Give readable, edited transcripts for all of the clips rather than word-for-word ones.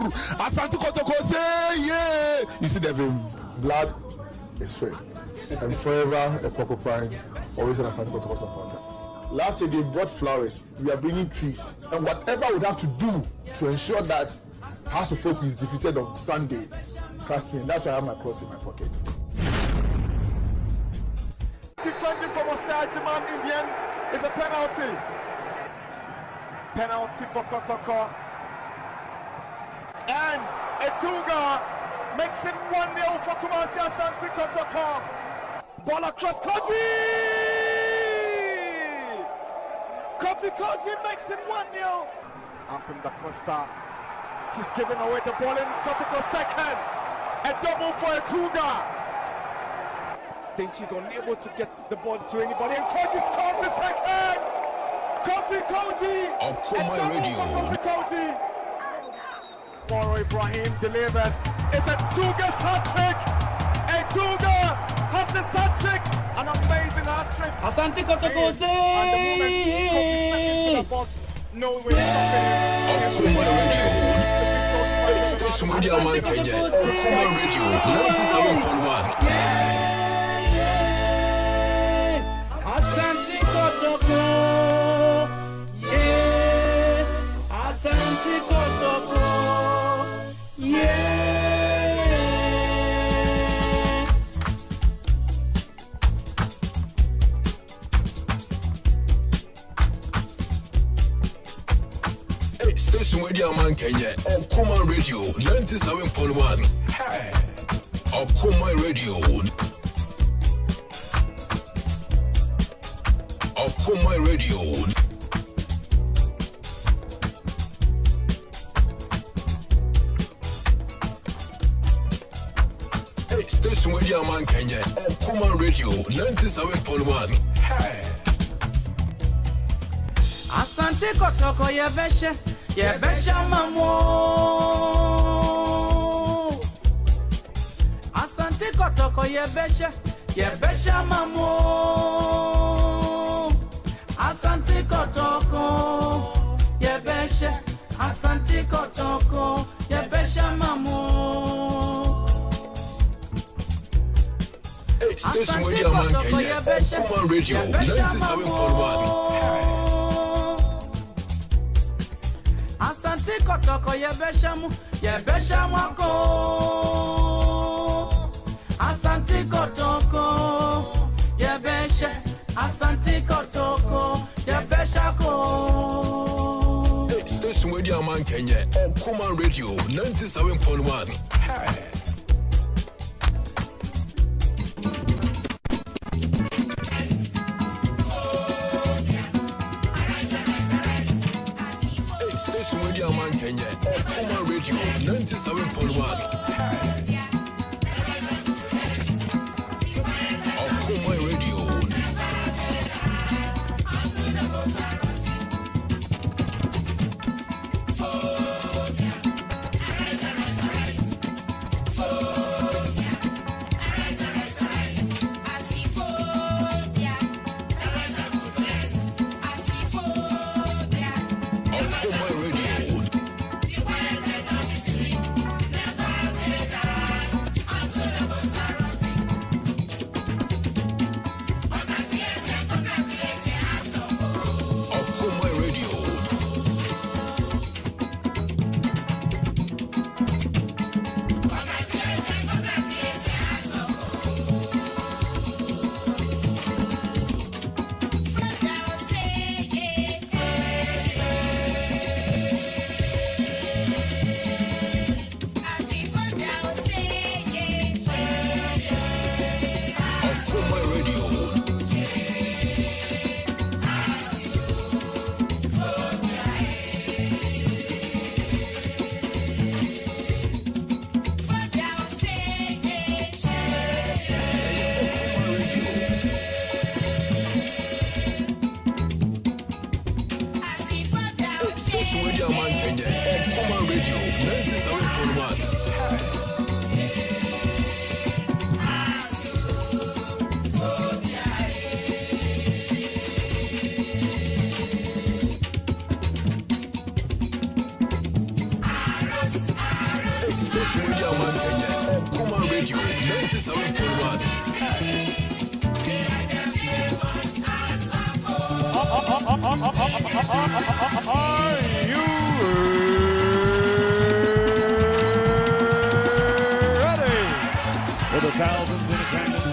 Kwaku. Asante Kotoko say yeah. You see the blood is red. And forever a Kwaku Prime, always an Asante Kotoko supporter. Last year they brought flowers. We are bringing trees. And whatever we have to do to ensure that House of Folk is defeated on Sunday, trust me, that's why I have my cross in my pocket. Defending from Osajiman Indian is a penalty. Penalty for Kotoko. And Etuga makes it 1-0 for Kumasi Asante Kotoko. Ball across Koji! Kofi Koji makes it 1-0. Ampim Da Costa. He's giving away the ball and it's Kotoko second. A double for Etuga. Then she's unable to get the ball to anybody and Koji scores the second. Kofi Koji. Okoman Radio. Kofi Koji. Moro Ibrahim delivers. It's Etuga's hat-trick. Etuga has the hat-trick. An amazing hat-trick. Asante Kotoko say. And the moment Kofi steps into the box, no way Okoman Radio. Station Radio Man Kenya. Okoman Radio 97.1. Asante Kotoko. Yeah. Asante Kotoko. Yeah. Station Radio Man Kenya. Okoman Radio 97.1. Hey. Okoman Radio. Okoman Radio. Station Radio Man Kenya. Okoman Radio 97.1. Hey. Asante Kotoko yebesha mamo. Asante Kotoko yebesha mamo. Asante Kotoko yebesha. Asante Kotoko yebesha mamo. Station Radio Man Kenya. Okoman Radio 97.1. Asante Kotoko yebesha mwako. Asante Kotoko yebesha. Asante Kotoko yebesha ko. Station Radio Man Kenya. Okoman Radio 97.1. Hey. Station Radio Man Kenya. Okoman Radio 97.1. Hey. Okoman Radio. 97.1. Are you ready? For the thousands in attendance.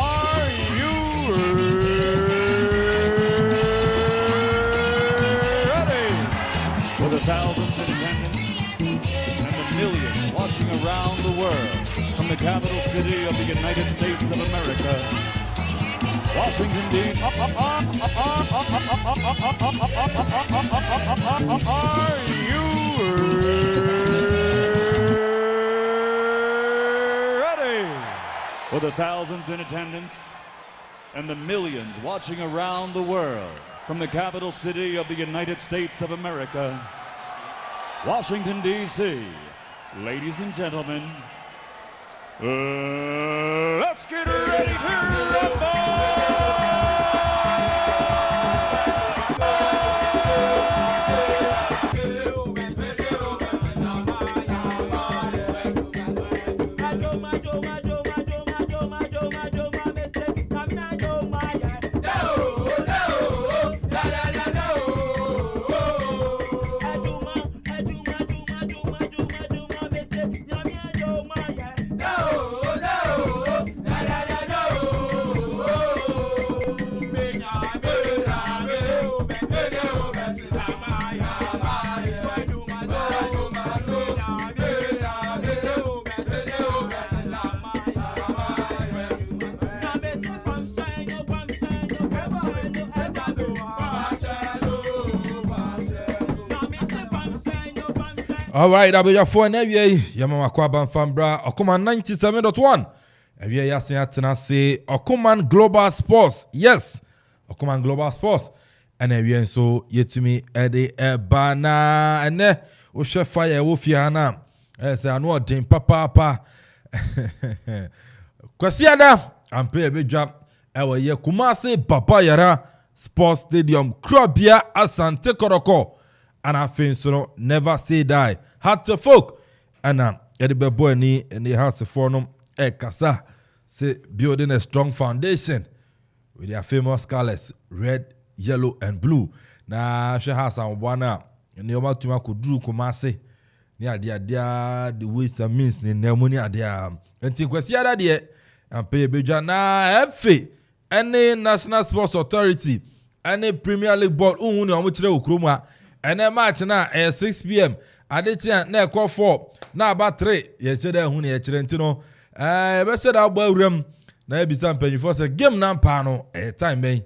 Are you ready? For the thousands in attendance and the millions watching around the world from the capital city of the United States of America, Washington, D.C. Are you ready? For the thousands in attendance and the millions watching around the world from the capital city of the United States of America, Washington, D.C. Ladies and gentlemen, let's get ready to rumble! All right, I'll be your phone. Yamama Kwame Fambra, Okoman 97.1. If you are saying Okoman Global Sports, yes, Okoman Global Sports. And if you so yet to me, Eddie Ebana, and then we shall fire Wofiana. As I know, Dame Papa. Kwasiada, I'm pay a big job. Our year Kumasi Papayara Sports Stadium, Krabia, Asante Koroko. And I think so, never say die. Had to folk. And Eddie Boy ni in the house of Fornum, Kasa, say building a strong foundation with their famous colors, red, yellow, and blue. Now, she has some one up. And the other two could do Kumasi. Near the waste and means, the pneumonia there. And think was the other day, and pay a big job. Now, any National Sports Authority, any Premier League board, Ukruma. And then match now at 6 p.m. I did na call 4. Now about 3. Yesterday, when you Trentino, I said our boy room. Now be some penny for a game now, pano. A time being,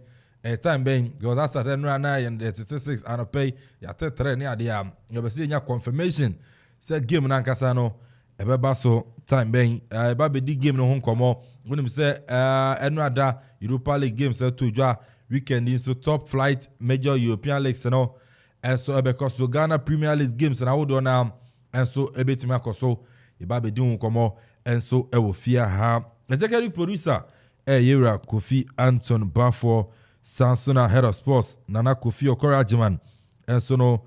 because I started right now and the 66 and I pay ya 3 near the you see your confirmation. Said game na Casano, a babaso time being, baby di game no home come when him say, another Europa League games to draw weekend into top flight major European leagues and all. And so because so Ghana Premier League games and I would on now and so a bit so baby doing come and so I will fear her. Executive producer Yera Kofi Anton Bafo Sansona head of sports Nana Kofi Okorajiman and so no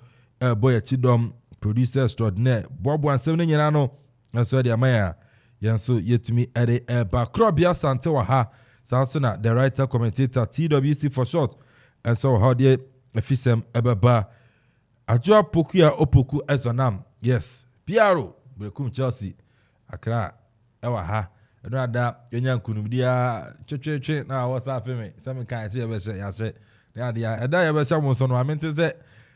boy Chidom producer extraordinaire Bob 17 Yanano and so the Amaya Yanso yet to me at the Bakrobia Santewaha Sansona the writer commentator TWC for short and so how the Efisem Ebeba Ajua Pokuya Opoku Ezonam. Yes. Piaro. Brekum Chelsea. Akra. Ewa ha. Eno da yenyan kunumdia che na what's up me. Some kan say be say ya say. Na dia eda ya be say mo so no amente say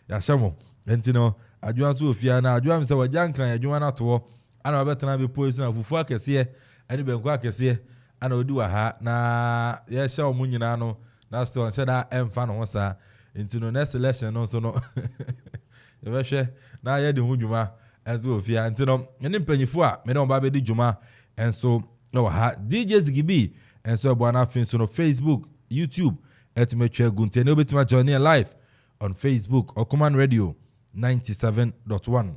ya shamo. Enti no ajua so ofia na ajua me say wajankran ajua na to. Ana obetana be poison afufu akese ani benko akese ana odi wa ha na ya sha omu nyina no na so say da emfa no ho sa. Enti no next election no so no. Yebehwe na ye de hu dwuma enso ofia enti no ene mpanyifo a me na oba be di dwuma enso no ha DJ Zigibi enso ebo na fin so no Facebook, YouTube etmetwe gunte ne obetima join live on Facebook Okoman Radio 97.1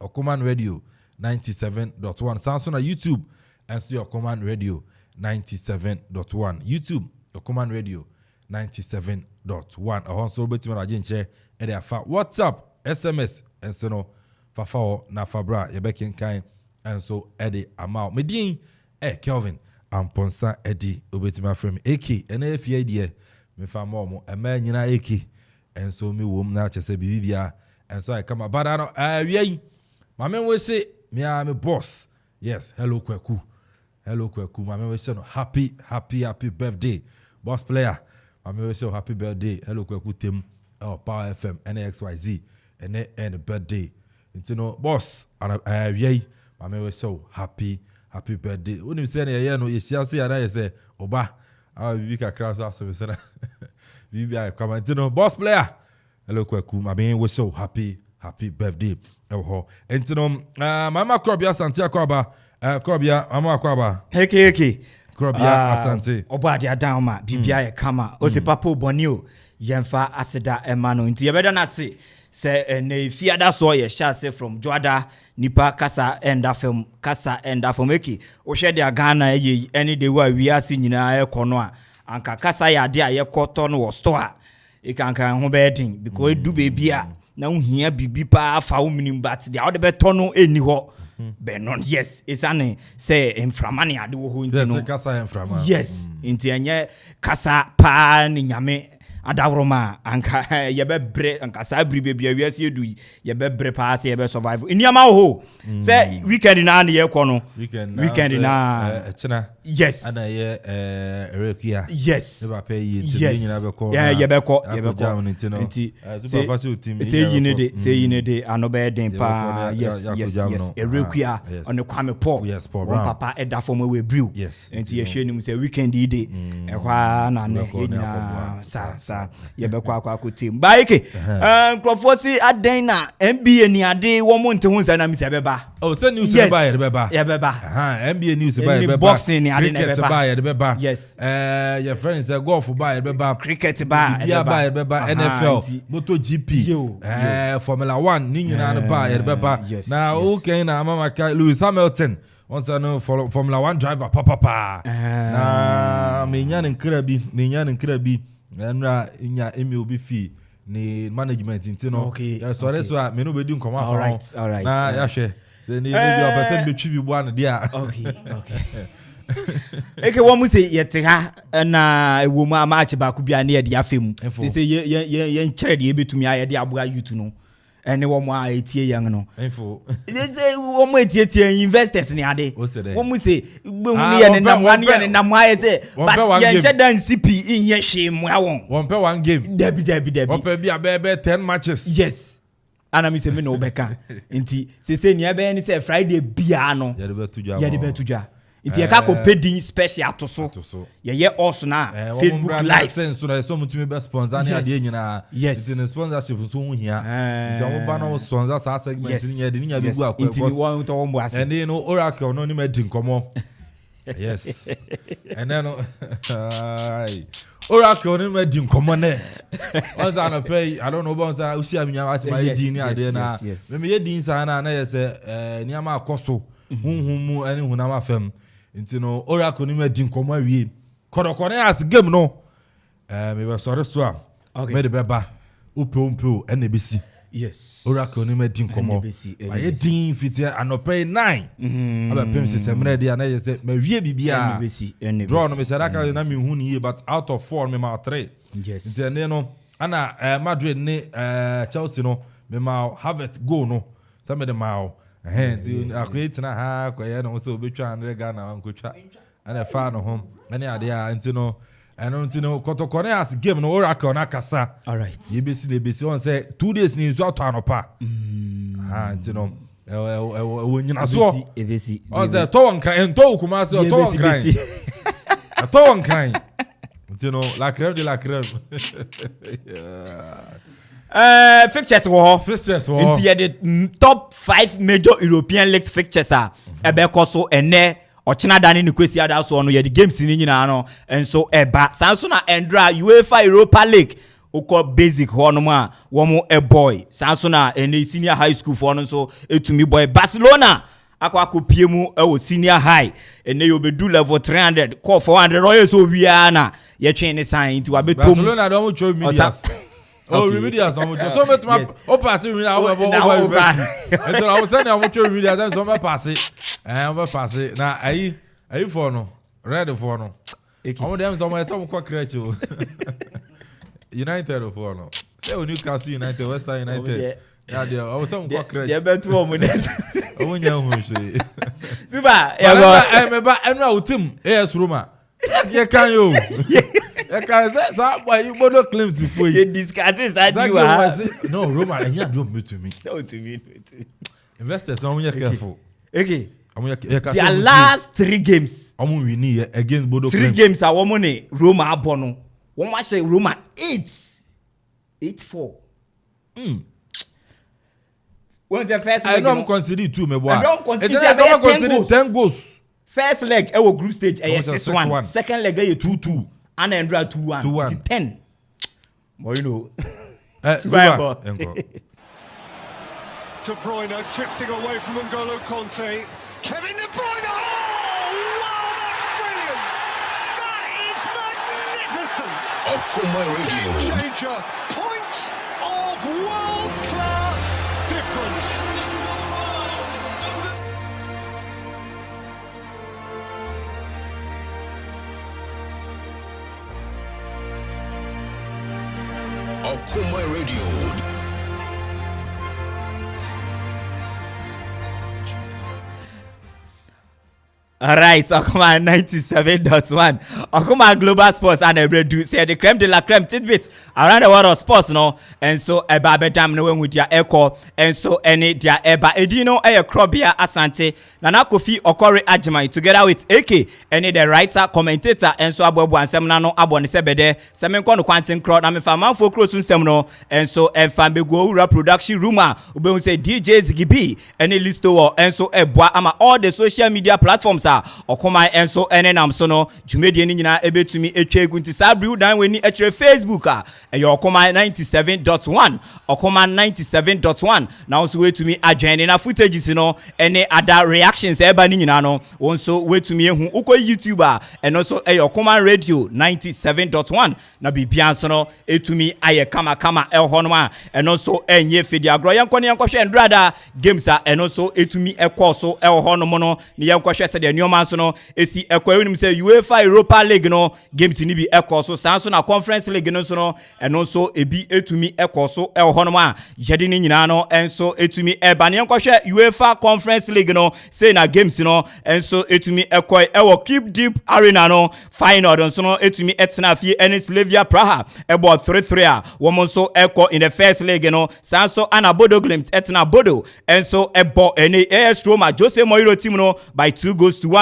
Okoman Radio 97.1 Samsung na YouTube enso Okoman Radio 97.1. YouTube Okoman Radio 97.1. Also betimi na jenche e dey afa WhatsApp, SMS enso no fafa o na fabra ye be kenkan enso e dey ama. Medin Kelvin Amponsah Addi obetimi afrem AK ena efie die me fa mo ema nyina AK enso me wom na chese bibia enso I come bad no wie mame we say me am boss. Yes, hello Kweku. Hello Kweku. Mame we say no happy birthday boss player. Mame we say happy birthday. Hello Kweku team Power FM NXYZ and birthday. You know boss and wie mame we say happy birthday. When you say na no yeshia say na say oba bibi kakra so we say bibi I come you know boss player. Hello Kweku. Mame we say happy birthday. You know mama Krobia Santia Kwaba Krobia mama Kwaba Heke Krobia Asante oba dia down ma bibia ye kama o se papa boni o yemfa aseda emano nti ye beda na se ne fiada so ye sha se from Joada nipa kasa enda film eki o hwe dia Ghana ye any day wa wi ase nyina e kono a anka kasa ya de a ye koto no wo store e kankan ho be din because du bebia na uhia bibi pa fa wo minim bat dia wo de beto no eni ho be non yes isane say inframani ade wo ho nti no kasa inframa yes nti enye kasa pa ni nyame adawroma anka ye be bre anka sa bri bebia wiase edu ye be bre pa se ye be survive eniama ho say weekend na ye kono weekend na echina yes ana ye erekia yes e ba pe yi yes nyina be ko ye be ko nti superficial team say yine de anobe den pa yes erekia on the Kwame Paul one papa eda for me we brew nti ye hwe nim say weekend yi de e kwa na ne nyina sa ye be kwa team ba ike nkrofo aden na NBA ni ade wo mo nte hu na mi se beba oh say news be ba ye beba NBA news ba ye beba boxing ni ade na cricket ba ye beba yes your friends golf ba ye beba cricket ba ye beba NFL MotoGP Formula 1 ni nyina ba ye beba na okay na mama Lewis Hamilton once I know Formula 1 driver papa na me nya nkra bi na nya emi obi fi ni management ntino sorry so me no be di nkoma all right na ya hwe ni bi person be twi bi bo an dia okay eke wo mu se yete ha na ewo mu match ba ku bia na ye de afem se ye nkyere de ebetumi aye de aboa youth no ene wo mu a etie yang no info se wo mu etie investors ni ade wo mu se gbe hu ye ne nam aye se but ye shedan CP in ye hwe mu awon won pe one game debi won pe bia be 10 matches yes ana mi se me no beka nti se ni ebe ni se Friday bia no ye de betujwa nti ye ka ko pedi special to so ye also na Facebook live sense so so mutumi be sponsor ni ade nyina nti ne sponsorship so hu hia nti wo ba no sponsor sa segment ni ye de nya bi gu akwa nti ni won to won ase and no Oracle no ni ma di nkomo yes and then Oracle ni ma di nkomo ne once I pay I don't know about say usi amnya ati ma ye di ni ade na me ye di nsa na ye se ni ama akoso hunhumu ani hunama fam nti no Oracle ni ma di nkomo awie kodokone as game no me be sorry so a me de beba upompo ene besi yes Oracle ni ma di nkomo aye din fiti anopay 9 aba pem system na dia na ye se ma wie bibia draw no me sadaka na me hu ni but out of 4 me ma 3 yes nti ene no ana Madrid ni Chelsea no me ma Havertz go no some me de ma akwetina ha kwaye no so betwa andre Ghana ankotwa ana fa no hom ene ade a ntino eno ntino kotokone as game no Oracle na kasa all right yebesi de besi on say 2 days ni zo ato anopa ha ntino nyina so ebesi on say to wankran ento kuma so to wankran to wankran ntino la crème de la crème fixtures wo nti ye the top 5 major European leagues fixtures a ebe koso ene ochina dani ni kwesi ada so no ye the games ni nyina no enso eba sanso na endra UEFA Europa League uko basic ho no ma wo mo boy sanso na ene senior high school for no so etumi boy Barcelona akwa kopie mu e senior high ene you be do level 300 call 400 oye so wia na ye twen ne sign nti wa betom Barcelona don't show medias. Oh, remedias no much. So met my pass remedias over. And so I was saying I want to remedias then so pass it. And pass it. Now are you for no? Ready for no? I want them some quite create you. United for no. Say Newcastle United, West Ham United. Yeah, there. I was some quite create. Yeah, bet 2 minutes. I want you to Super. I remember I know team AS Roma. Yeah, can you? Yeah, can say why you both claim to for you discussing that you no Roma and you don't meet to me. No to me. Investors are careful. Okay. Their last 3 games. I'm winning against Bodo. 3 games are money Roma abono. One match say Roma 8-4. When's the first leg? I don't consider 2 me boy. I don't consider 10 goals. First leg our group stage 6-1. Second leg 2-2. And Andra 2-1. 10. Well, you know. De Bruyne drifting away from N'Golo Conte. Kevin De Bruyne! Oh, wow, that's brilliant! That is magnificent! Okoman Radio. Changer, points of world-class difference. Okoman Radio. Alright, Okoman 97.1. Okoman Global Sports and every do say the creme de la creme tidbits around the world of sports, no. And so eba bedam no with their echo and so any their eba edino krobia asante Nana Kofi Okore Ajimai together with AK any the writer commentator and so abobu ansem na no abone sebede semen kono kwantin crowd na me fa manfo crosun sem no and so fan be go ura production rumor ube say DJ Zigibi any listo and so eboa ama all the social media platforms Okoman and so enenam so no dwumedie ni nyina ebetumi etwa egunti sabru dan weni ekire Facebook your Okoman 97.1 Okoman 97.1 now so wetumi adwene na footages no any other reactions eba ni nyina no wonso wetumi ehu uko YouTuber and also your Okoman Radio 97.1 na bibia so no etumi aye kama elho no and also enye fedi agro yankone yankohwe ndrada games and also etumi ekoso elho no no ni yankohwe se de nyoma so no esi ekwawenim say UEFA Europa League no games ni bi ekoso sanso na Conference League no so no and also ebi etumi ekoso elho no yede ni nyina no enso etumi ebane yankohwe UEFA Conference League no say na games no enso etumi ekoi ewo Keep Deep Arena no final don so no etumi etena fie ene Slavia Praha ebo 3-3 womo so eko in the first leg no sanso ana Bodo Glimt etena Bodo enso ebo ene AS Roma Jose Mourinho team no by 2-1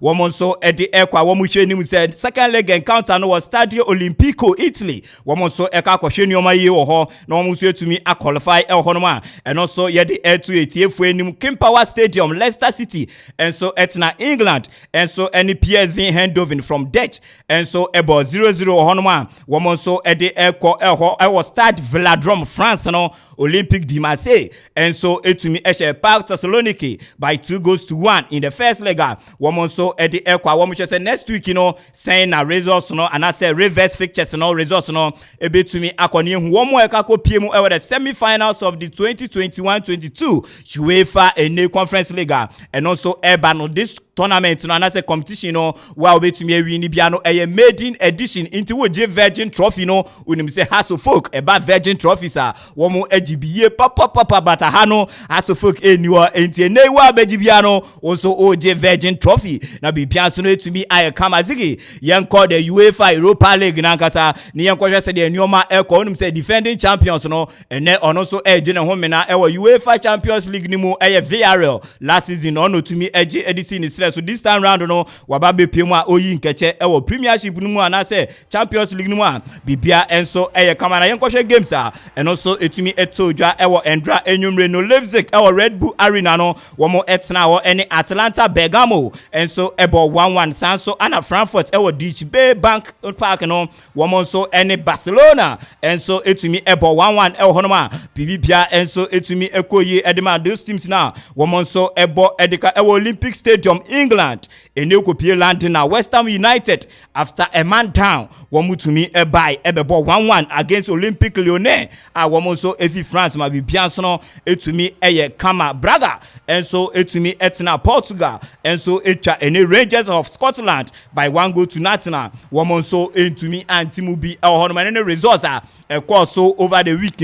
womo so edi ekwa womo hwenim said second leg encounter no was Stadio Olimpico Italy womo so eka kwhwe nioma ye wo ho na womo so etumi qualify elho no ma and also yede etu etiefu enim King Power Stadium Leicester City enso etena England enso any PSV Eindhoven from Dutch enso ebo 0-0 ho no ma womo so edi eko elho was Stade Velodrome France no Olympique de Marseille enso etumi ehye Parc Thessaloniki by 2-1 in the first leg womo so edi ekwa womo say next week no saying na results no and I say reverse fixtures no results no ebetumi akoni hu womo eka ko pie mu e the semi-finals of the 2021-22 UEFA ene Conference League and also eba no this tournament no and I say competition no where obetumi awi ni bia no eye maiden edition into wo je Virgin Trophy no unim say Hasselfolk eba Virgin Trophies womo agibiye papa bata ha no Hasselfolk eniwa enti ene wa abagibia no also oje Virgin Trophy na bibia so no etumi aye kamazigi yenko the UEFA Europa League na nkasa ni yenko hwese de enioma eko unim say defending champions no ene ono so eje ne ho mena ewo UEFA Champions League ni mu eye VRL last season ono tumi eje edisi ni kyerɛ so this time round no waba bepie mu a oyi nkɛkyɛ ɛwɔ premiership no mu anase champions league no mu a bibia enso ɛyɛ kama na yɛnkɔhwɛ games a ɛno so etumi eto dwa ɛwɔ Endra Enyumre no Leipzig ɛwɔ Red Bull Arena no wɔn ɛtena hɔ ɛne Atlanta Bergamo enso ɛbɔ 1-1 sanso ana Frankfurt ɛwɔ Deutsche Bank Park no wɔn nso ɛne Barcelona enso etumi ɛbɔ 1-1 ɛwɔ hɔ no ma bibia enso etumi ekoyi ɛdema those teams na wɔn nso ɛbɔ ɛdeka ɛwɔ Olympic Stadium England ene kopie London na West Ham United after a man down wɔn mutumi ɛbai ɛbɛbɔ 1-1 against Olympic Lyon a wɔn nso efi France ma bibia nso no etumi ɛyɛ kama Braga enso etumi ɛtena Portugal enso etwa ene Rangers of Scotland by 1-0 wɔn nso entumi antimu bi ɛwɔ hɔ no ma ne results a ɛkɔ so over the week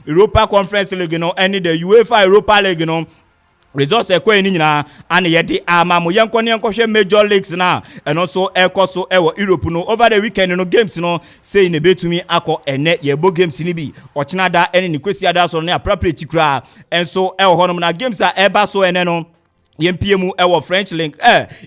Europa Conference League ɛne the UEFA Europa League results ɛkɔ ni nyina ana yɛde ama mo yɛnkɔ major leagues na ɛno so ɛkɔ so ɛwɔ Europe over the weekend games say ne betumi akɔ ɛnɛ yɛbɔ games ni bi ɔkyena da ɛne ne kwesi ada so ne aprapre tikura ɛnso ɛwɔ hɔ na games a ɛba so ɛnɛ no yɛmpie mu ɛwɔ French link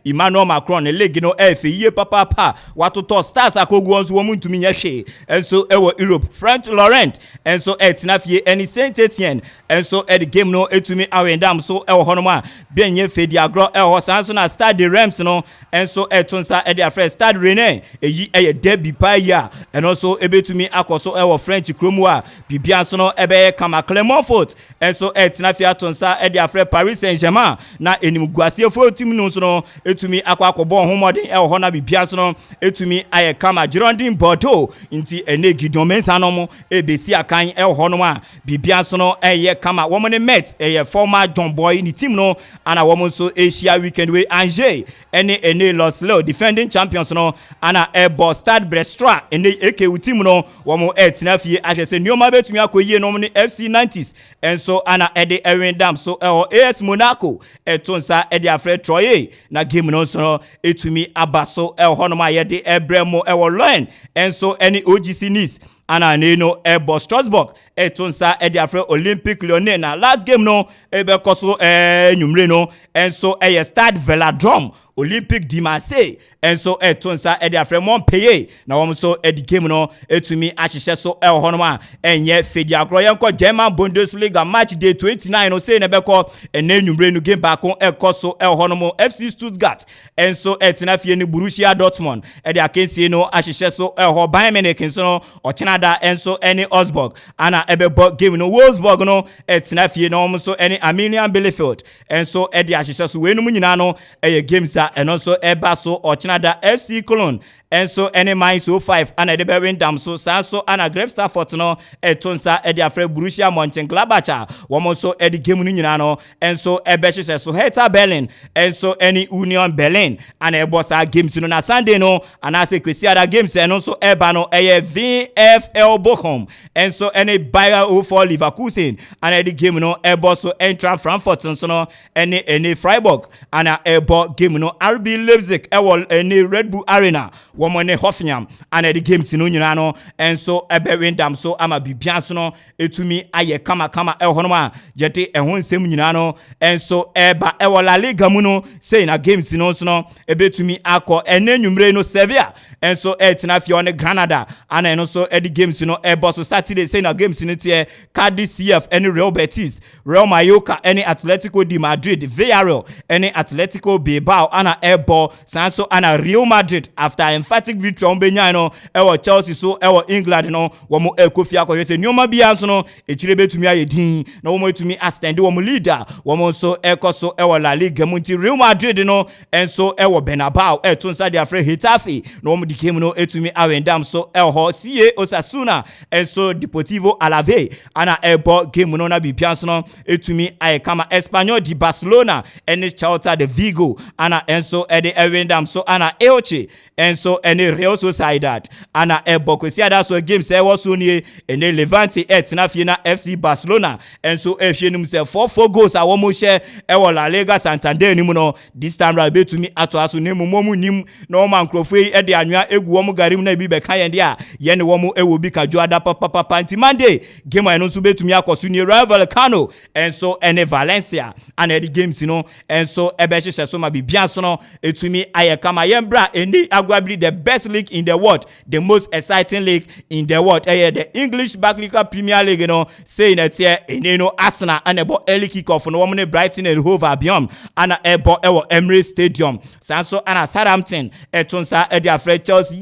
Emmanuel Macron ne league feye papa watoto stars akogu nso wɔn ntumi nyɛ hwe enso ɛwɔ Europe Frank Laurent enso ɛtena fie ɛne Saint Etienne enso ɛde game etumi awendam so ɛwɔ hɔ no ma benye fedi agro ɛwɔ sanso na Stade Reims enso ɛtonsa ɛde afre Stade Rennais eyi ɛyɛ derby pa ya ɛno so ebetumi akɔso ɛwɔ French kromu a bibia nso no ɛbɛyɛ kama Clermont-Foot enso ɛtena fie atonsa ɛde afre Paris Saint-Germain na enim guasie fo team no so no etumi akɔbɔ homɔden ɛwɔ hɔ na bibia so no etumi ayɛ kama Girondin Bordeaux nti ene Gideon Mensah no mo ebesi akan ɛwɔ hɔ no a bibia so no ɛyɛ kama wɔn ne Met ɛyɛ former John Boy ni team no ana wɔn so Asia weekend we Angers ene Los Leo defending champions no ana ɛbɔ Stade Brestois ene EKU team no wɔn ɛtena fie ahwɛ sɛ nneɛma betumi akɔyie no ne FC 90s enso ana ɛde ɛwendam so ɛwɔ AS Monaco tonsa edi afre Troye na game no so etumi abaso hɔ no ma yɛde ebremo Lyon enso any OGC Nice ana no ebo Strasbourg tonsa edi afre Olympic Lyonnais na last game no ebe koso nwumre no enso Stade Velodrome Olympique de Marseille enso tonsa edi afre Montpellier na wɔn so edi game no etumi ahyehyɛ so hɔ no ma enye fedi agro yɛnkɔ German Bundesliga match day 29 no say na bɛkɔ ene nwumre no game baako ɛkɔ so hɔ no mo FC Stuttgart enso tena fie ni Borussia Dortmund edi akensie no ahyehyɛ so hɔ Bayern Munich nso no ɔkyena da enso ene Augsburg ana ɛbɛbɔ game no Wolfsburg no tena fie no wɔn so ene Arminia Bielefeld enso edi ahyehyɛ so wenum nyina no ɛyɛ games and so eba so ɔkyena da FC Cologne enso any Mainz 05 ana de be windam so sanso ana Grave Stafford no etonsa e de afre Borussia Mönchengladbach wo so e de game no nyina no enso e be hye so Hertha Berlin enso any Union Berlin ana e bossa games no na Sunday no ana se kwesi ada games no so eba no e VfL Bochum enso any Bayer 04 Leverkusen ana de game no e bosso Eintracht Frankfurt so no any Freiburg ana e bo game no RB Leipzig e wol any Red Bull Arena woman Hoffenheim and the games no nyina no enso ebe windam so ama bibia so no etumi aye kama ehonoma yete ehon nsem nyina no enso eba ewo La Liga mu no say na games no so no ebetumi akọ enenwumre no Sevilla enso etina fie on Granada ana eno so edi games no ebo so Saturday say na games no tie Cardiff CF any Real Betis Real Mallorca any Atletico de Madrid Villarreal any Atletico Bilbao ana ebo sanso ana Real Madrid after emphatic victory on Benya no ewo Chelsea so ewo England no wo mo ekofia akọ se nyoma bia so no echire betumi ayedin na wo mo etumi ascend wo mo leader wo mo so ekoso ewo La Liga mu nti Real Madrid no enso ewo Bernabeu etunsa dia free Getafe no wo mo dikem no etumi awendam so eho CA Osasuna enso Deportivo Alavés ana ebo game no na bibia so no etumi ayekama Espanyol de Barcelona ene Celta de Vigo ana enso ede awendam so ana Elche enso ene Real Sociedad ana ebo kwesi ada so games e wo so nie ene Levante etina fie na FC Barcelona enso ehwe num se 4 goals a wo mo hye e wo La Liga Santander ni mu no this time right betumi ato aso nemu momu nim na o man krofo e de anwa akonwa egu wo mu garim na bi be kan ye dia ye ne wo mu ewo bi ka Joada papa nti Monday game eno so betumi akoso ni Rayo Vallecano enso ene Valencia and the games you know enso ebe hye so ma bibia so no etumi aye kama yembra eni arguably the best league in the world, the most exciting league in the world, the English Baklika Premier League, you know, saying that here eni no Arsenal and about early kick-off no one Brighton and Hove Albion and ebo Emirates Stadium sanso and Southampton etonsa e dia friend Chelsea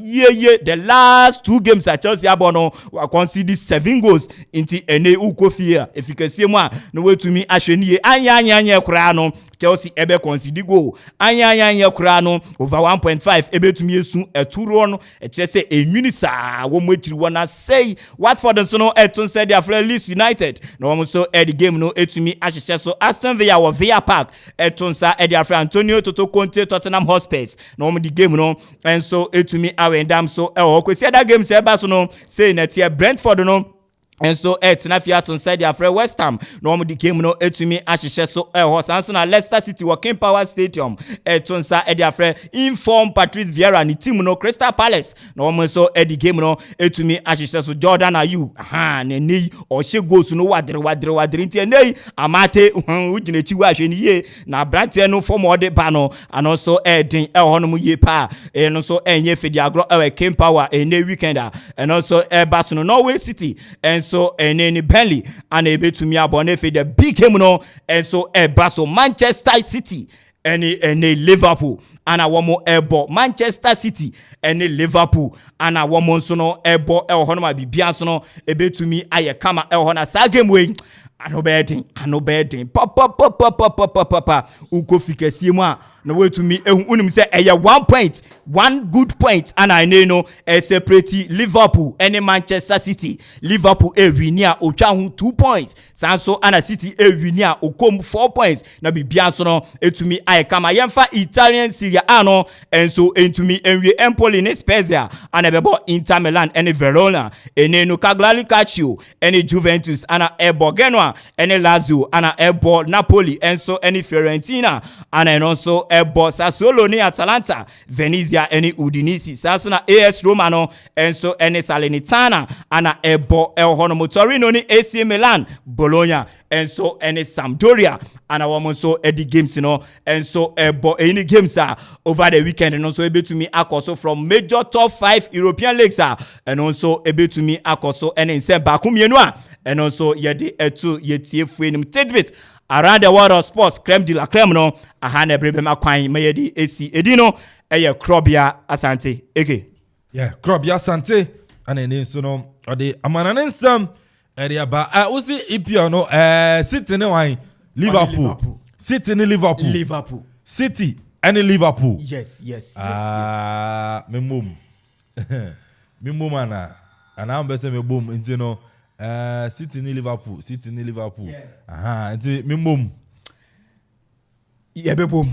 the last 2 games at Chelsea abono wa concede 7 goals into ene ukofia if you can see mo no way to me ahwani anya kura no Chelsea ebe concede goal anya kura no over 1.5 ebe to me esu eturo no e chese emunisa wo mo etiri wona say Watford so no etonsa dia friend Leeds United no wo so e the game no etumi ahye so Aston Villa wo Villa Park etonsa e dia friend Antonio Toto Conte Tottenham Hotspur no mo the game no and so etumi awendam so e wo kwesi that game say ba so no say na tie Brentford no and so Tinafia to side their friend West Ham no mo the game no etumi ahye so Sanso na Leicester City Working Power Stadium etonsa their friend inform Patrice Vieira ni team no Crystal Palace no mo so the game no etumi ahye so Jordan Ayew ne o hye goals no wadre nti nei amate uginechi wa hwe ni ye na brante no form ode ba no and also den hono mo ye pa no so enye fidi agro King Power ne weekend and also Barcelona Norway City and so any Burnley and able to me abone for the big game no and so so Manchester City any Liverpool and a one more airborne Manchester City any Liverpool and a woman so no airborne hono ma bibia so no able to me aye kama hona sa game way I no bedding papa uko fikesie mu a no way to me unim say 1 good point and I know separate Liverpool and Manchester City. Liverpool win ya otwa ho 2 points sanso and City win ya okom 4 points na bibia so no etumi aye kama yemfa Italian Serie A no enso entumi enwie Empoli ne Spezia and bebo Inter Milan and Verona no Cagliari Calcio and Juventus and ebo Genoa and Lazio and ebo Napoli enso any Fiorentina and also ebo Sassuolo ni Atalanta Venezia any Udinese sanso na AS Roma no enso any Salernitana and ebo Hono Torino ni AC Milan Bologna enso any Sampdoria and a woman so the games you know enso ebo any games over the weekend and also able to me akoso from major top 5 European leagues and also able to me akoso and in same bakumienu and also yede etu yetie fuenim tidbit around the world of sports creme de la creme no aha na brebe makwan mayedi esi edino eye krobia asante eke krobia asante ana ne so no ode amanane nsam area ba usi ipia no City ne wan Liverpool City ne Liverpool City and Liverpool yes memum ana am be say memum nti no City ni Liverpool nti memum ye be bom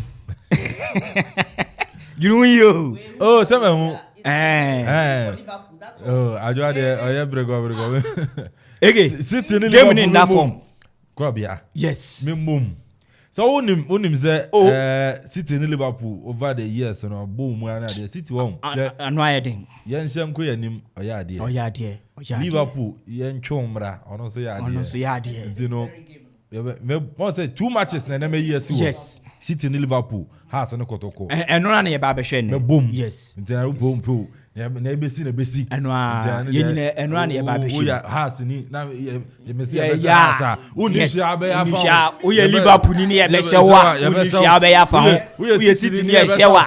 you oh say me Liverpool that's all ajo de oye brego again City ni Liverpool in that form Krobia yes memum so unim say City ni Liverpool over the years no boom and the City won no ayedin yen hyem ko yanim oyade Liverpool yen twomra ono so yade you know me say 2 matches na me years yes City ni Liverpool has no kotoko eno na ye ba be hwe ne boom yes ntina boom na ebesi eno yenina eno na ye ba be hwe has ni na ye me say ya unishia be ya fa o ye Liverpool ni ye be hwe wa unishia be ya fa ho o ye City ni ye hwe wa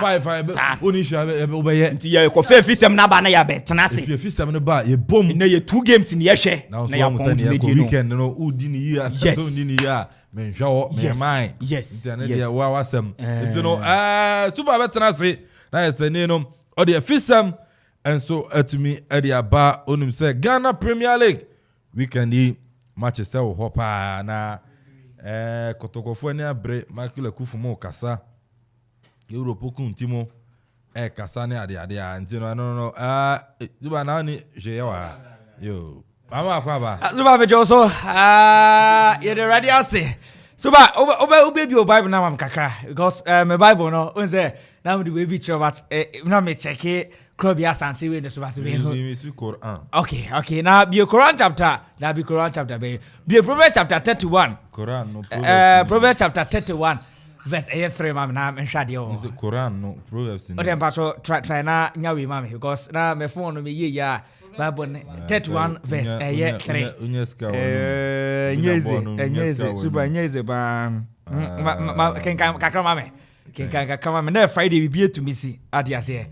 unishia be obeye nti ye ko fe fisem na ba na ya be tena se fe fisem no ba ye boom na ye 2 games ni ye hwe na ya pon to weekend no udi ni year so udi ni year men hwa me mind yes nti na dia wa wasem nti no super betena se na ye se ni no o de fisem and so atumi area ba onum say Ghana Premier League weekend yi match say wo hopa na kotokofo ni abre makula kufumo kasa Europe kuntimo kasa ni ade anti no zuba na ni jewa yo mama akwaba zuba be joso ye the radio say zuba obe bi o Bible na mam kakra because my Bible no on say now the way be sure but now me check it Krobia Sansi we no so but We Quran. Okay now be Quran chapter that be Quran chapter be Proverbs chapter 31 Quran no Proverbs chapter 31 verse 3 mam na me hwade o Quran no Proverbs o dem paso try na nyawe mam because na me phone no me ye ya Bible 31 verse 3 nyeze super nyeze ba can kakra mame can kakra mame na Friday we be to me see ade ase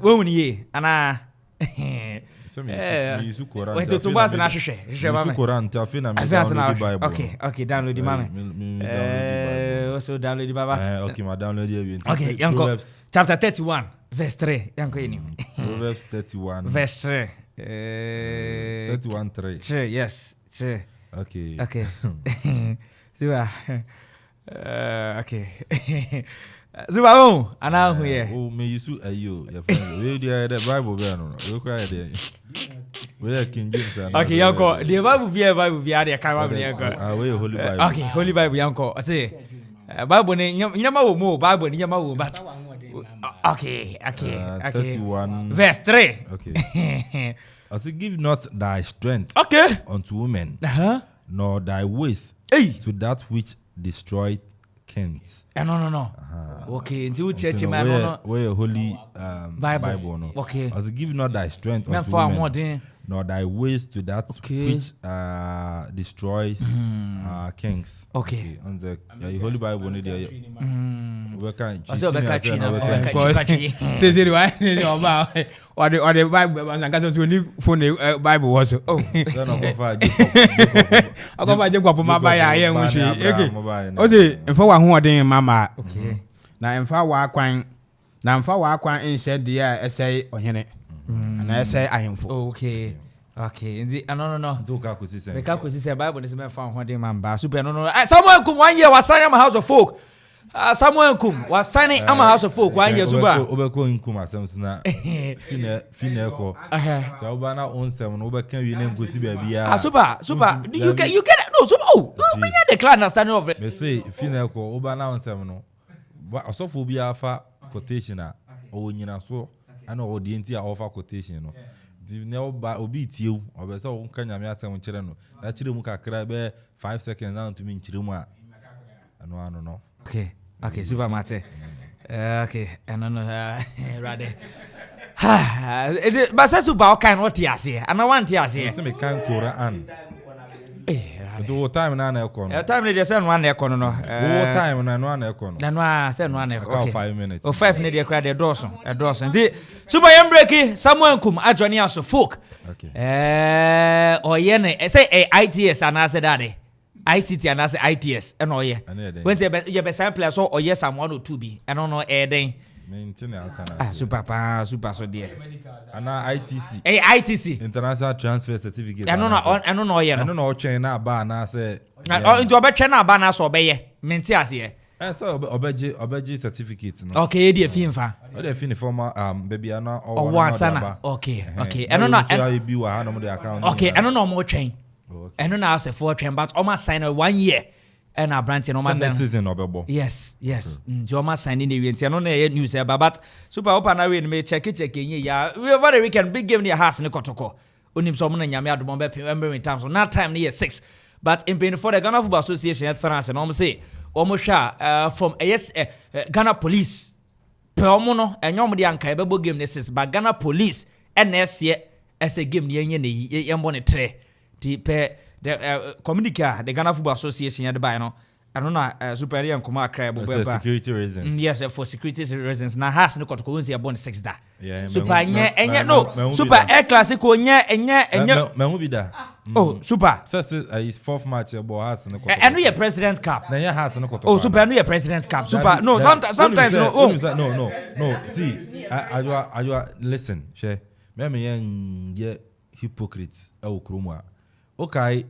wo ni ye ana we to bas na hwehwe mame Quran ta fi na me download Bible okay download the mame also download the Bible okay ma download the okay yanko chapter 31 verse 3 yanko yini Proverbs 31 verse 3 31 3 yes okay Zuba okay Zuba oh ana hu ye oh me yusu ayo your friend we dey the Bible be no we cry there we King James okay yanko the Bible be there kai Bible yanko we Holy Bible okay Holy Bible yanko say Bible ni nyama wo mo Bible ni nyama wo but okay 31 verse 3 okay I say give not thy strength unto women nor thy waist to that which destroyed kings. No. Okay, into church man no. Where holy Bible no. Okay. I say give not thy strength unto women nor thy waist to that which destroys kings. Okay. On the Holy Bible ni there. We can. Also be catch na. Say why or the Bible was and so ni phone Bible was. Oh. Akofa je gwapo maba ya ye hu hwe. Okay. O say emfa wa ho odin mama. Okay. Na emfa wa kwan in shed dia essay ohene. Na essay ahemfo. Okay. Ndi no. Zoka ko sise. Make ko sise Bible ni se me fa ho odin mamba. Super no. Someone come 1 year was sign am house of folk. Someone come was signing am house of folk 1 year super. Obeko nkum asem so na fine ko. So oba na onsem no obeka wi na ngosi ba bia. Super. You get it? No, super. Oh, me get the clear understanding of it. Me say fine ko oba na onsem no. Osofo bia fa quotation a o nyina so ana o di enti a offer quotation no. Di ne oba obi tie obe se o nka nyame asem kire no. Na kire mu kakra be 5 seconds na ntumi nkire mu a. Ano no. Okay, super mate. Okay, and no rather. But say super kind what you say. And I want you say. Say me kan Quran. Do time na na ekọ no. Time dey say no na ekọ no. Time na no na ekọ no. Na no say no na ekọ. Okay. 5 minutes. 5 ne dey cry dey doso. Ndi super yam break Samuel Kum adwani aso folk. Okay. Oye ne say ITS and I said that. ICT and as ITS and oye. When say you be sample so oye some 1 or 2 be. I don't know den. Maintain alkana. Super so there. And ITC. ITC. International Transfer Certificate. I don't know ye no. I don't know chain na ba na say. Into obetwe na ba na so obeye. Menti ase. So obeji certificate no. Okay, e dey fi mfa. O dey fi ni former baby ana or one sana. Okay. I don't know. I be wa ha no the account. Okay, I don't know more train. I don't know how to 4 train but almost sign 1 year. And our branch almost sign season obebo. Yes. You almost sign in the event. I don't know news about but super open away me check ya. We over the weekend big game near house in Kotoko. Unim so mona nyame adom be remember in terms of not time near 6. But in paying for the Ghana Football Association at France and almost say almost from Ghana Police. Per omono enyom de anka be game this but Ghana Police NS as a game near ye yambone tre. The communica the Ghana Football Association at the buy no I don't know superior and kuma cry for security reasons. Yes, for security reasons. Na has no got go born 6 da. Yeah. Super enya no. Super air classic enya. Me be da. Oh, super. So is 4th match about has no. And we President's Cup. Na ya has no. Oh, super no President's Cup. Super. No, sometimes no. No. See, I listen, she. Me ye hypocrites e okromwa. Okay,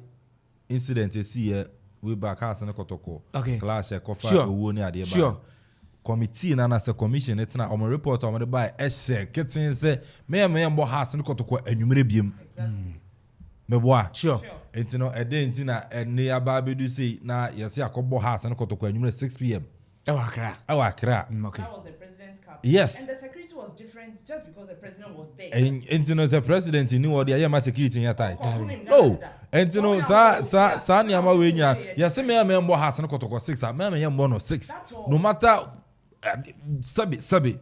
incident you see we back house na kotoko. Okay. Clash kofa owo ni ade ba. Sure. Committee na say commission etna o report o buy ehye kitten say me mbo house na kotoko anwumere biem. Me boa. Sure. Etino ede ntina ene aba bedu say na yesi akobo house na kotoko anwumere 6 p.m. Ewa Accra. Okay. That was the President's yes. And the security was different just because the president was there. And you know the president knew what the IMA security in your tight. Oh, No. And you know sa niama we nya. Yes me member has no kotoko 6. Me yam no 6. No matter sabi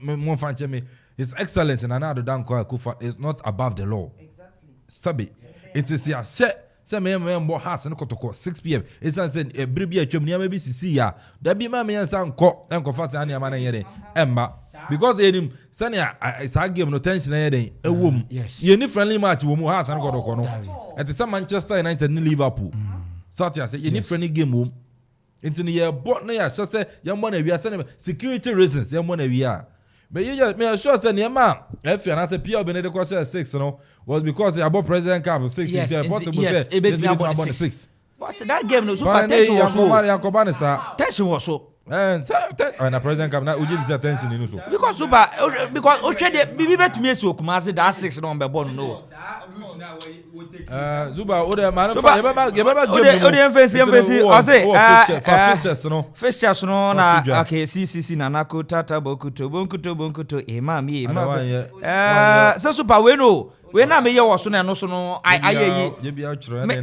mo fanche me his excellence in another dan ko Akufa is not above the law. Exactly. Sabi it is ya she say me member has no kotoko 6 p.m. It's say bribi atwam niama bi sisi ya. Da bi me yansa nko fa say niama na yere emma because enim sania sa game no tension na yere ewom ye ni friendly match wo mu has no kotoko no. It is Manchester United ni Liverpool. So I say ye ni friendly game wo into the year but na ya say yam na wi ase security reasons yam na wi a. But you just me sure say niama if you na say Pierre Benedict ko 6 no was because about president cap 6 yes, possible yes, say it about 6. What's that game no super tension was so. Tension was so. And so na president cap na uji this attention you so. Because super because o trade bibi betumi esi Okumase that 6 no be born no. Zuba o de man Zuba, game o de emphasize o say no fishers no na okay CCC na nako tata bonkuto imami so super we no we na me ye wo so na no so no ayeyi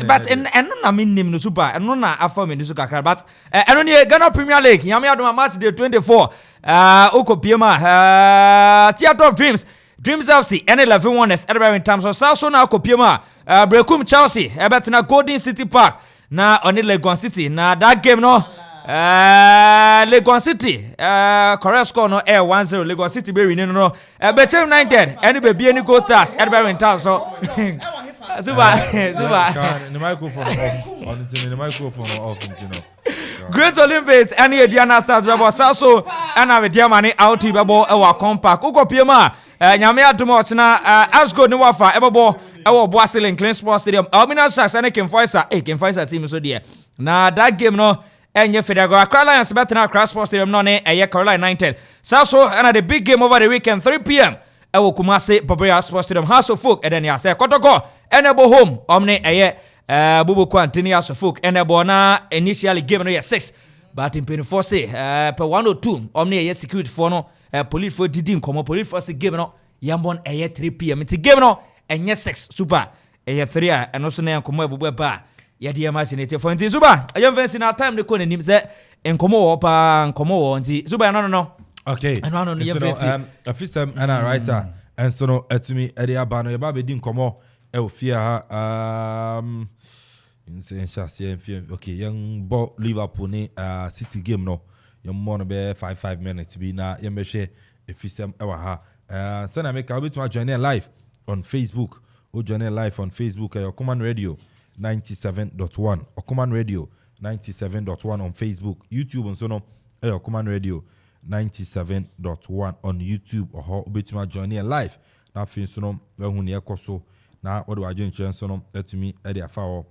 but eno na me nim no super eno na afa me so kakra but eno ne Ghana Premier League yame adoma match day 24 Okopiema Theatre of Dreams FC and 11 winners at in terms of South na Okopiema Brekum Chelsea na Golden City Park na on Legon City na that game no Legon City correct score no 1-0 Legon City be winning no Bechem United and be any Gold Stars at in terms so Zuba the microphone off on the microphone off you know. Great Olympics and the Diana Stars bebo Saso and have Diamani out bebo ewa compact Okopiema nyame adomo ochina Asgo ni wafa ebebo ewo Boasile Clean Sports Stadium Almina Sharks and Ken Faisa team so there na that game no enye Federal Accra Lions betna Accra Sports Stadium no ne eye Caroline 19 Saso and the big game over the weekend 3 p.m. ewo Kumase Babria Sports Stadium House of Folk eden ya say Kotoko enebo home omne eye Bubu Kwantini as a folk and a bona initially given no 6 but in 24 say per 102 omni security for no police for didn't come police for given no yambon 3 p.m. it's given no and 6 super 3 and also na komo bubu ba ya dia imagine for nti super ayam fancy na time de ko nanim say enkomo wo pa enkomo wo nti super no okay no yam fancy a system and a writer and so no etimi e dia ba no ye ba be di enkomo e ofia ha in Shassi okay young ball Liverpool ni City game no young more be 5 minutes be na young share if you some ewa ha send make a bit to join live on Facebook or join live on Facebook Okoman Radio 97.1 Okoman Radio 97.1 on Facebook YouTube and so no Okoman Radio 97.1 on YouTube or bit to join live na fin so no we hu ne ekoso na what do I join so no let me e dey afa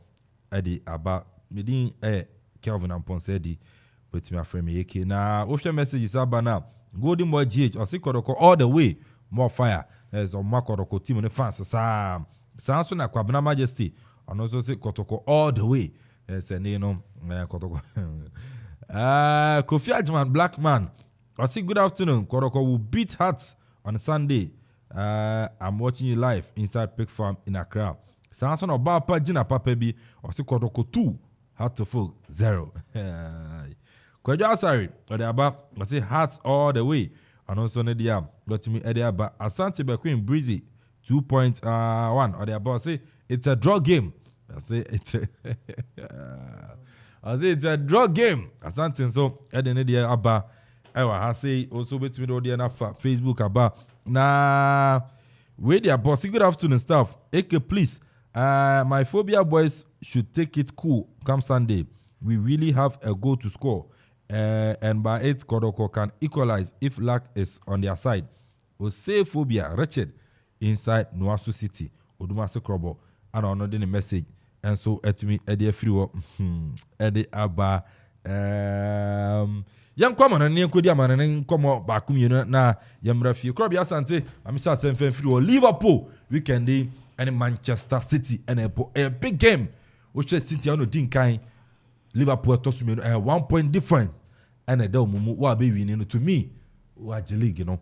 Eddie aba medin Kwame Amponsah Addi with my friend Yeke na ocean messages aba na Golden Boy GH osikoroko all the way more fire as on makoroko team ne fans sa so na Kwabena Majesty and also say kotoko all the way as you know kotoko Kofi Ajman Black Man I say good afternoon Koroko will beat Hearts on Sunday I'm watching you live inside Pig Farm in Accra Sanson or Bapa Jina Papa B or Sikotoko 2 Heart to Full 0. Kwaja sorry, or the Abba was say Hearts all the way. And also Nedia got to me Edia but Asante Bequeen Breezy 2.1 or the Abba say it's a draw game. I say it's a draw game. Asante so Edia Abba I say also between all the enough Facebook Abba na wait their boss. Good afternoon staff. Eke please. My phobia boys should take it cool come Sunday. We really have a goal to score. And by 8, Kodoko can equalize if luck is on their side. Ose phobia, wretched, inside Nuasu City. Odumase Krobo. And another message. And so, at me, Eddie Friwo. Eddie Abba. Young common and young Kodiaman and come back na Yamrafi. Krobia Sante, I'm sure Senfen Friwo. Liverpool, weekend day. And Manchester City and a big game which is City on the Dinkai Liverpool toss me 1 point difference and a dome what be winning to me watch the league, you know,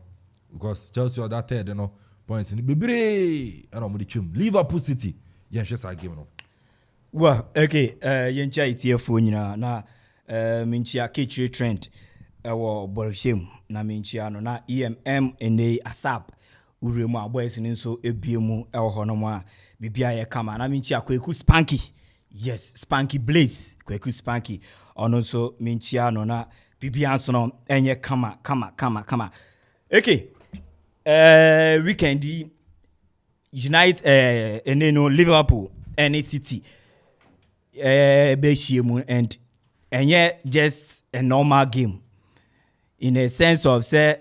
because Chelsea are that third, you know, points in the baby, and I'm with the Liverpool City, yeah, just a game, you know. Well, okay, yencha itie phone na minchia kitchen trend ewo Borussia na minchia no na EMM ene asap uremu aboys ni nso ebiemu ewo hono a bibia ye kama na minchia Kweku Spanky. Yes, Spanky Blaze, Kweku Spanky. Ono so minchia no na bibia nso no enye kama. Okay. Weekend United ene no Liverpool ene City and just a normal game in a sense of say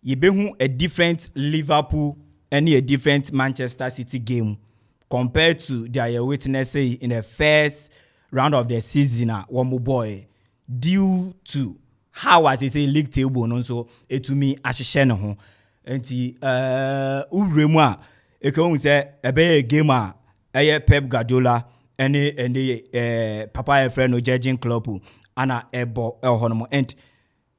you be a different Liverpool and a different Manchester City game compared to their witness in the first round of the season one more boy due to how as I say league table no so it to me ashishene ho enti uremu a e ko say e be game a Pep Guardiola and Papa friend no judging club ana ebo honomo and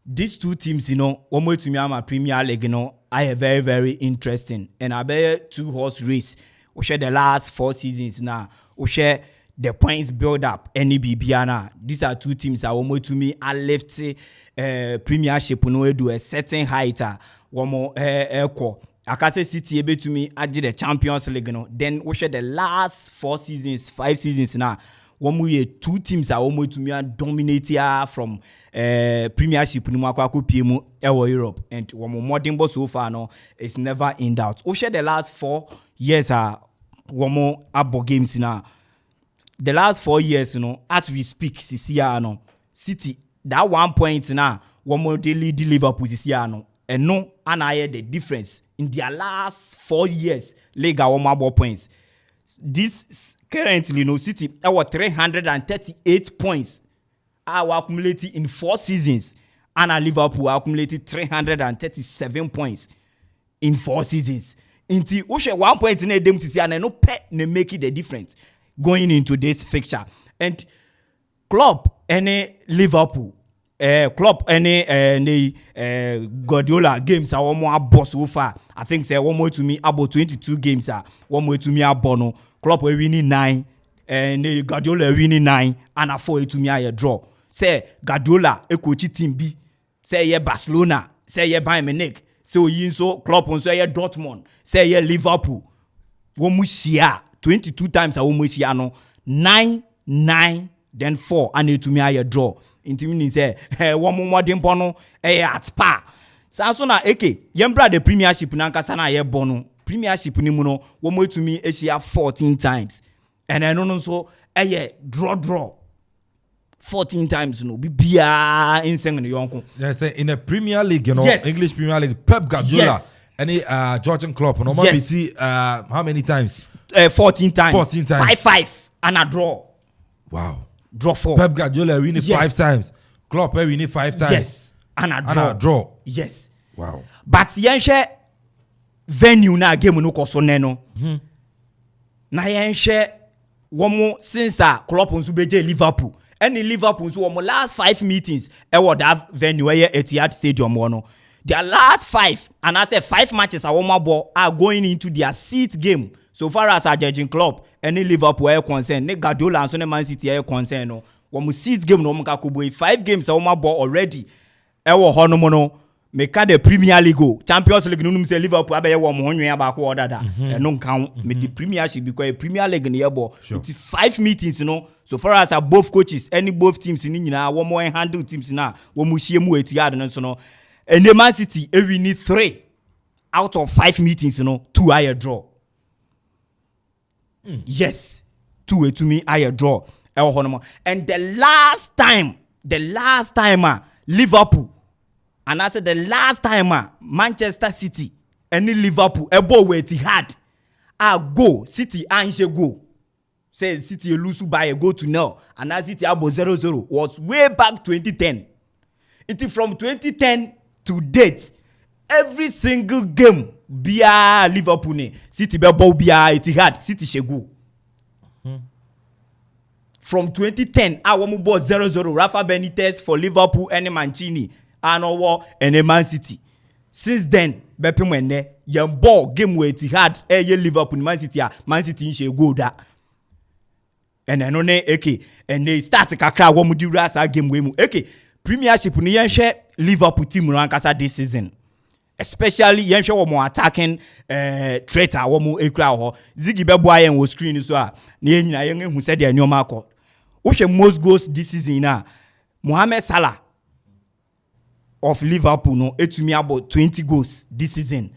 these two teams, you know, one way to me am a Premier League, you know, are very, very interesting. And I bet 2-horse race. We share the last 4 seasons now. We share the points build up. Any BBana. These are two teams that one way to me are left Premiership no do a certain height. One more equal. Akase City able to me I did the Champions League, you know. Then we share the last 4 seasons, 5 seasons now. One way 2 teams are one way to me are dominating from Premiership no makwa PM Europe and one more modern boss so far no it's never in doubt. We share the last 4 years one more abo games now. The last 4 years, you know, as we speak, no City that 1 point now one more they lead Liverpool no and no and I hear the difference in their last 4 years league one more points. This currently no City our 338 points are accumulated in 4 seasons and Liverpool accumulated 337 points in 4 seasons. Until we share 1 point in them to see and no pet ne make it the difference going into this fixture. And club any Liverpool club any Guardiola games are one more boss so far. I think say one more to me about 22 games are one more to me abono. Club we winning 9 and Guardiola winning 9 and a 4 to me a draw. Say Guardiola a coach team B. Say ye Barcelona. Say ye Bayern Munich. So yin so club on say ye Dortmund. Say ye Liverpool. Womusia 22 times a womusia no 9 then 4 and to me a draw. Intimini say one more dempono at pa. Sansona eke yembra the Premiership nankasa na ye bono. Premiership ni muno one way to me Asia 14 times. And I know so draw 14 times no be bia insane no yonko. Yes, in a Premier League, you know, yes. English Premier League, Pep Guardiola, yes. any Georgian club, no yes. we see how many times? 14 times. 14 times. 5 and a draw. Wow. Draw 4. Pep Guardiola winning yes. 5 times. Klopp winning 5 times. Yes. And a draw. Yes. Wow. But yenche venue na game no koso neno. Na yenche womo since Klopp nso beje Liverpool. Any Liverpool so womo last 5 meetings that venue where Etihad Stadium no. Their last 5 and I say 5 matches are going into their 6th game. So far as our judging club, any Liverpool are concerned, ne Guardiola and so Man City are concerned no. Womo 6th game no mka kubo 5 games already. Ewo hono no make the Premier League Champions League no say Liverpool abe wo mo honwe ba ko order da no kan me the Premiership because Premier League ne yebo it's 5 meetings no so far as both coaches any both teams ni nyina wo mo handle teams na wo mo hie mu Etihad no so no and the Man City we need 3 out of 5 meetings no 2 are draw. Yes 2 to me are draw and the last time Liverpool and I said the last time Manchester City and Liverpool ebo we Etihad go City and she go say City lose by a goal to 0 and that City abo 0-0 was way back 2010. It from 2010 to date every single game bia Liverpool ne City be ball bia Etihad City she go. From 2010 I want ball 0-0 Rafa Benitez for Liverpool and Mancini and war and Man City. Since then, Bepem wenne yam ball game where it had Liverpool Man City in she go that. And then on and they start kakra wo mudi rasa game we mu. Premiership ni yen hwe Liverpool team no ankasa this season. Especially yen hwe wo mo attacking traitor wo mo ekura ho. Ziggy bebo ayen wo screen so a na yen nyina yen hu said the nyoma akọ. Wo hwe most goals this season na Mohamed Salah of Liverpool no etumi about 20 goals this season.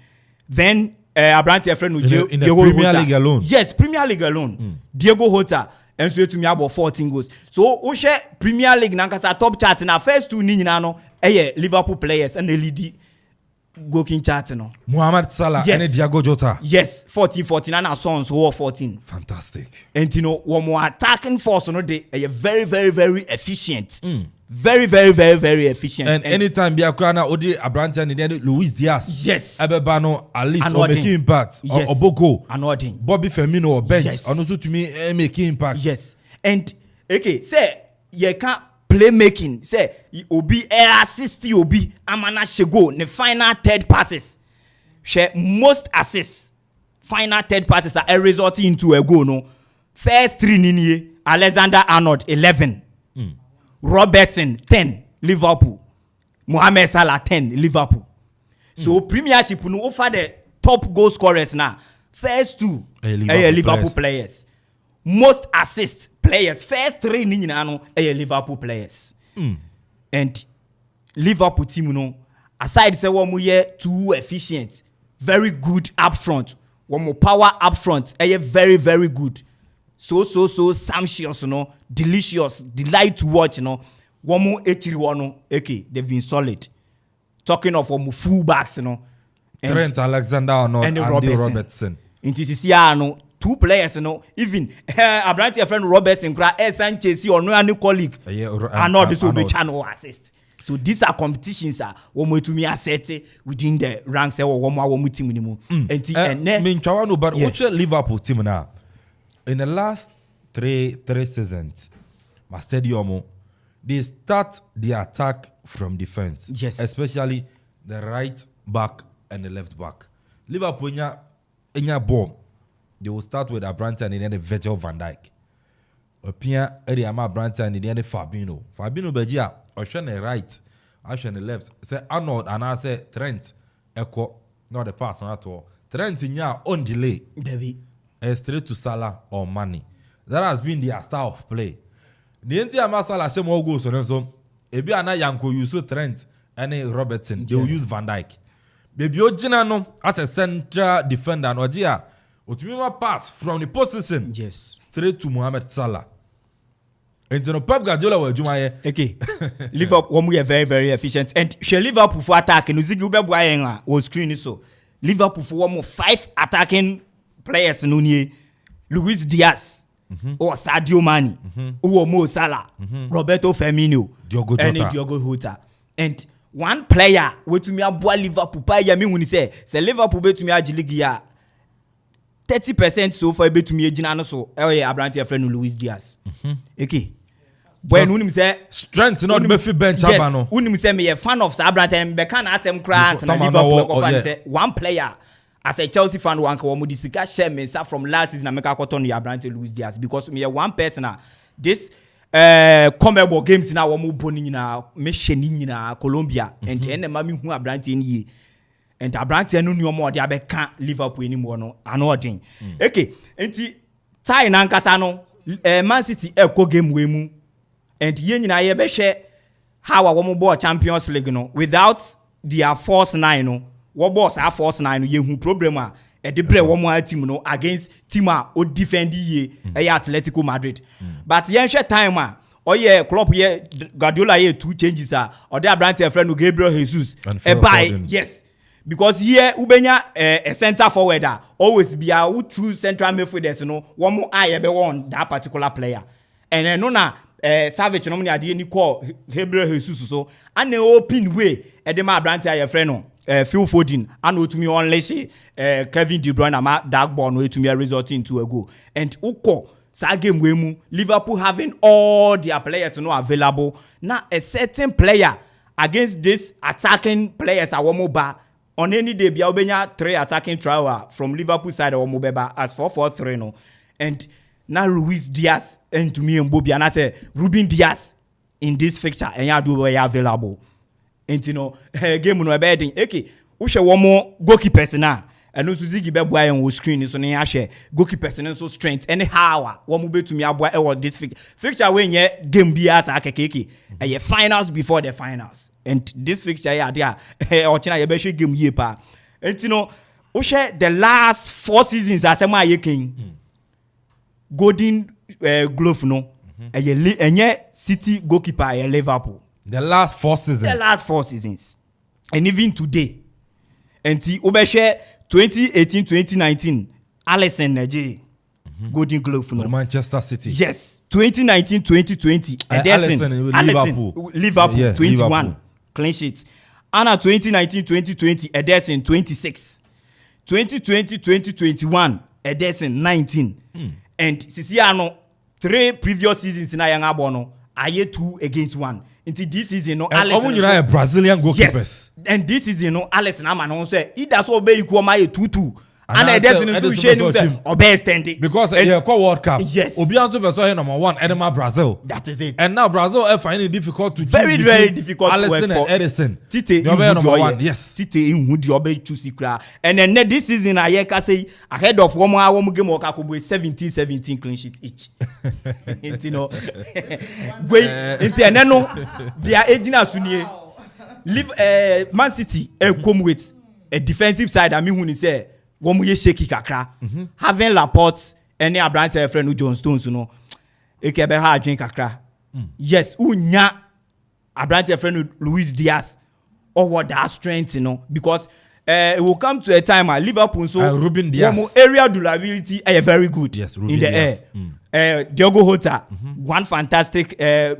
Then Abrante friend no Diego Premier League alone. Yes, Premier League alone. Diego Jota and so etumi about 14 goals. So wo share Premier League nankasa top chart na first two ni nyina no Liverpool players and the lead goalkeeping chart no. Mohamed Salah and Diego Jota. Yes, 14 and Sons who 14. Fantastic. And you know one more attacking force no they are very efficient. Very efficient. And anytime Biakrana Odi Abrante and Luis Diaz. Yes. Ebebano at least or making impact. Yes. Or Boko. Anodin. Bobby Firmino or bench. Yes. And also to me making impact. Yes. And say you can't playmaking. Say Obi assist Obi Amana Shego the final third passes. Share most assists. Final third passes are resulting into a goal no. First three nini Alexander Arnold 11. Robertson 10 Liverpool. Mohamed Salah 10 Liverpool. So Premiership no offer the top goal scorers now. First two Liverpool players. Most assist players. First three ni no Liverpool players. And Liverpool team no aside say one more too efficient, very good up front. One more power up front. Very good. So sumptuous, delicious, delight to watch, One more 81, they've been solid. Talking of one more fullbacks, Trent Alexander-Arnold and Robertson. In TCC, two players, even Abrante friend Robertson, Sanchez, or no any colleague, and all this will be channel assist. So these are competitions one way to me asset within the ranks or one more team minimum. But what's your Liverpool team now? In the last three seasons, my stadium, they start the attack from defense. Yes. Especially the right back and the left back. Liverpool, in your bomb, they will start with Abrante and then the Virgil van Dijk. Opia, Eriama Abrante and then the Fabinho. Fabinho Bejia, I show the right, I show the left. Say Arnold and I say Trent, Echo, not the pass at all. Trent in your own delay. David. Straight to Salah or Mane. That has been their style of play. The entire Salah same all goes on so. Ebi ana Yanko use Trent and Robertson. They will use Van Dijk. Baby Ojina no as a central defender no dia. Otumima pass from the position. Yes. Straight to Mohamed Salah. And no Pep Guardiola will do my Liverpool we are very efficient. And she Liverpool for attacking. Uzigi Ubeboyenga was screen so. Liverpool for one more 5 attacking players Nunye, Luis Diaz, or Sadio Mane, or Mo Salah, Roberto Firmino, Diogo Jota. And one player wait to me aboa Liverpool pa ya me when say Liverpool bet to me agiligia 30% so far bet to me agina no so Abrante friend Luis Diaz. When unim say strength not me fi bench abano. Unim say me a fan of Abrante and be can asem crass and Liverpool fan say one player as a Chelsea fan one ka wo disika share me from last season make akoton ya Abrante Luis Diaz because me one person this comebol games na wo mo boni nyina me hwe ni nyina Colombia and enema me hu Abrante ni and Abrante no nyo mo de abeka Liverpool ni mo no anodin enti tie na nkasa no Man City game we mu and yen nyina ye be hwe how a wo ball Champions League no without their force 9 no wo boss a force 9 no ye hu problem a e de bre wo mo team no against team a o defend ye Atletico Madrid but yen hwe time a oye club ye Guardiola ye 2 changes a or the Abrante friend no Gabriel Jesus by yes because here ubenya a center forwarder always be a true central midfielders no one more eye be on that particular player and then no na Savage no money ade ni call Gabriel Jesus so and open way e de ma Abrante aye friend no Phil Foden and otumi unless Kevin De Bruyne ama dark ball no etumi result into a goal and uko sa game we mu Liverpool having all their players no available now a certain player against this attacking players a womo ba on any day bia obenya 3 attacking trial from Liverpool side or mobeba as 4-4-3 no, and now Luis Diaz and to me and Bobby and I say Ruben Diaz in this fixture and ya do we available. And you know game no bedding okay we share one more goalkeepers now and no Suzuki be boy on screen so na share goalkeepers so strength anyhow one move to me aboy e this fixture when ye game bias akekeke e finals before the finals and this fixture ya there or China ye be share game ye pa and you know we share the last 4 seasons asema ye king golden glove no enye City goalkeeper e Liverpool the last 4 seasons and even today and ti obehwe 2018-2019 Alisson Neje golden glove no Manchester City yes 2019-2020 Ederson Liverpool yeah, 21 Liverpool. Clean sheet Anna 2019-2020 Ederson 26 2020-2021 Ederson 19 and sisi ano 3 previous seasons na yang abono aye 2 against 1 into this season no Alisson you Brazilian goalkeepers yes. And this season no Alisson am no say either so be equal my 2-2 and Ederson so share him say or best standing because yeah World Cup yes obi anso be so here number 1 Edema Brazil that is it and now Brazil find it difficult to very difficult Alisson to work and Ederson Tite number 1 yes Tite in the obe choose kra and then this season I can say ahead of one game work ko 17 clean sheet each you know we into and no they are aging as soon live Man City come with a defensive side I mean when he say one mu ye shaky kakra having Laporte any Abrante friend who John Stones you know e ke be ha adwen kakra yes unya Abrante friend Luis Diaz or what that strength you know because it will come to a time at Liverpool so Ruben Diaz area durability are very good yes, in the Diaz. air Diogo Jota one fantastic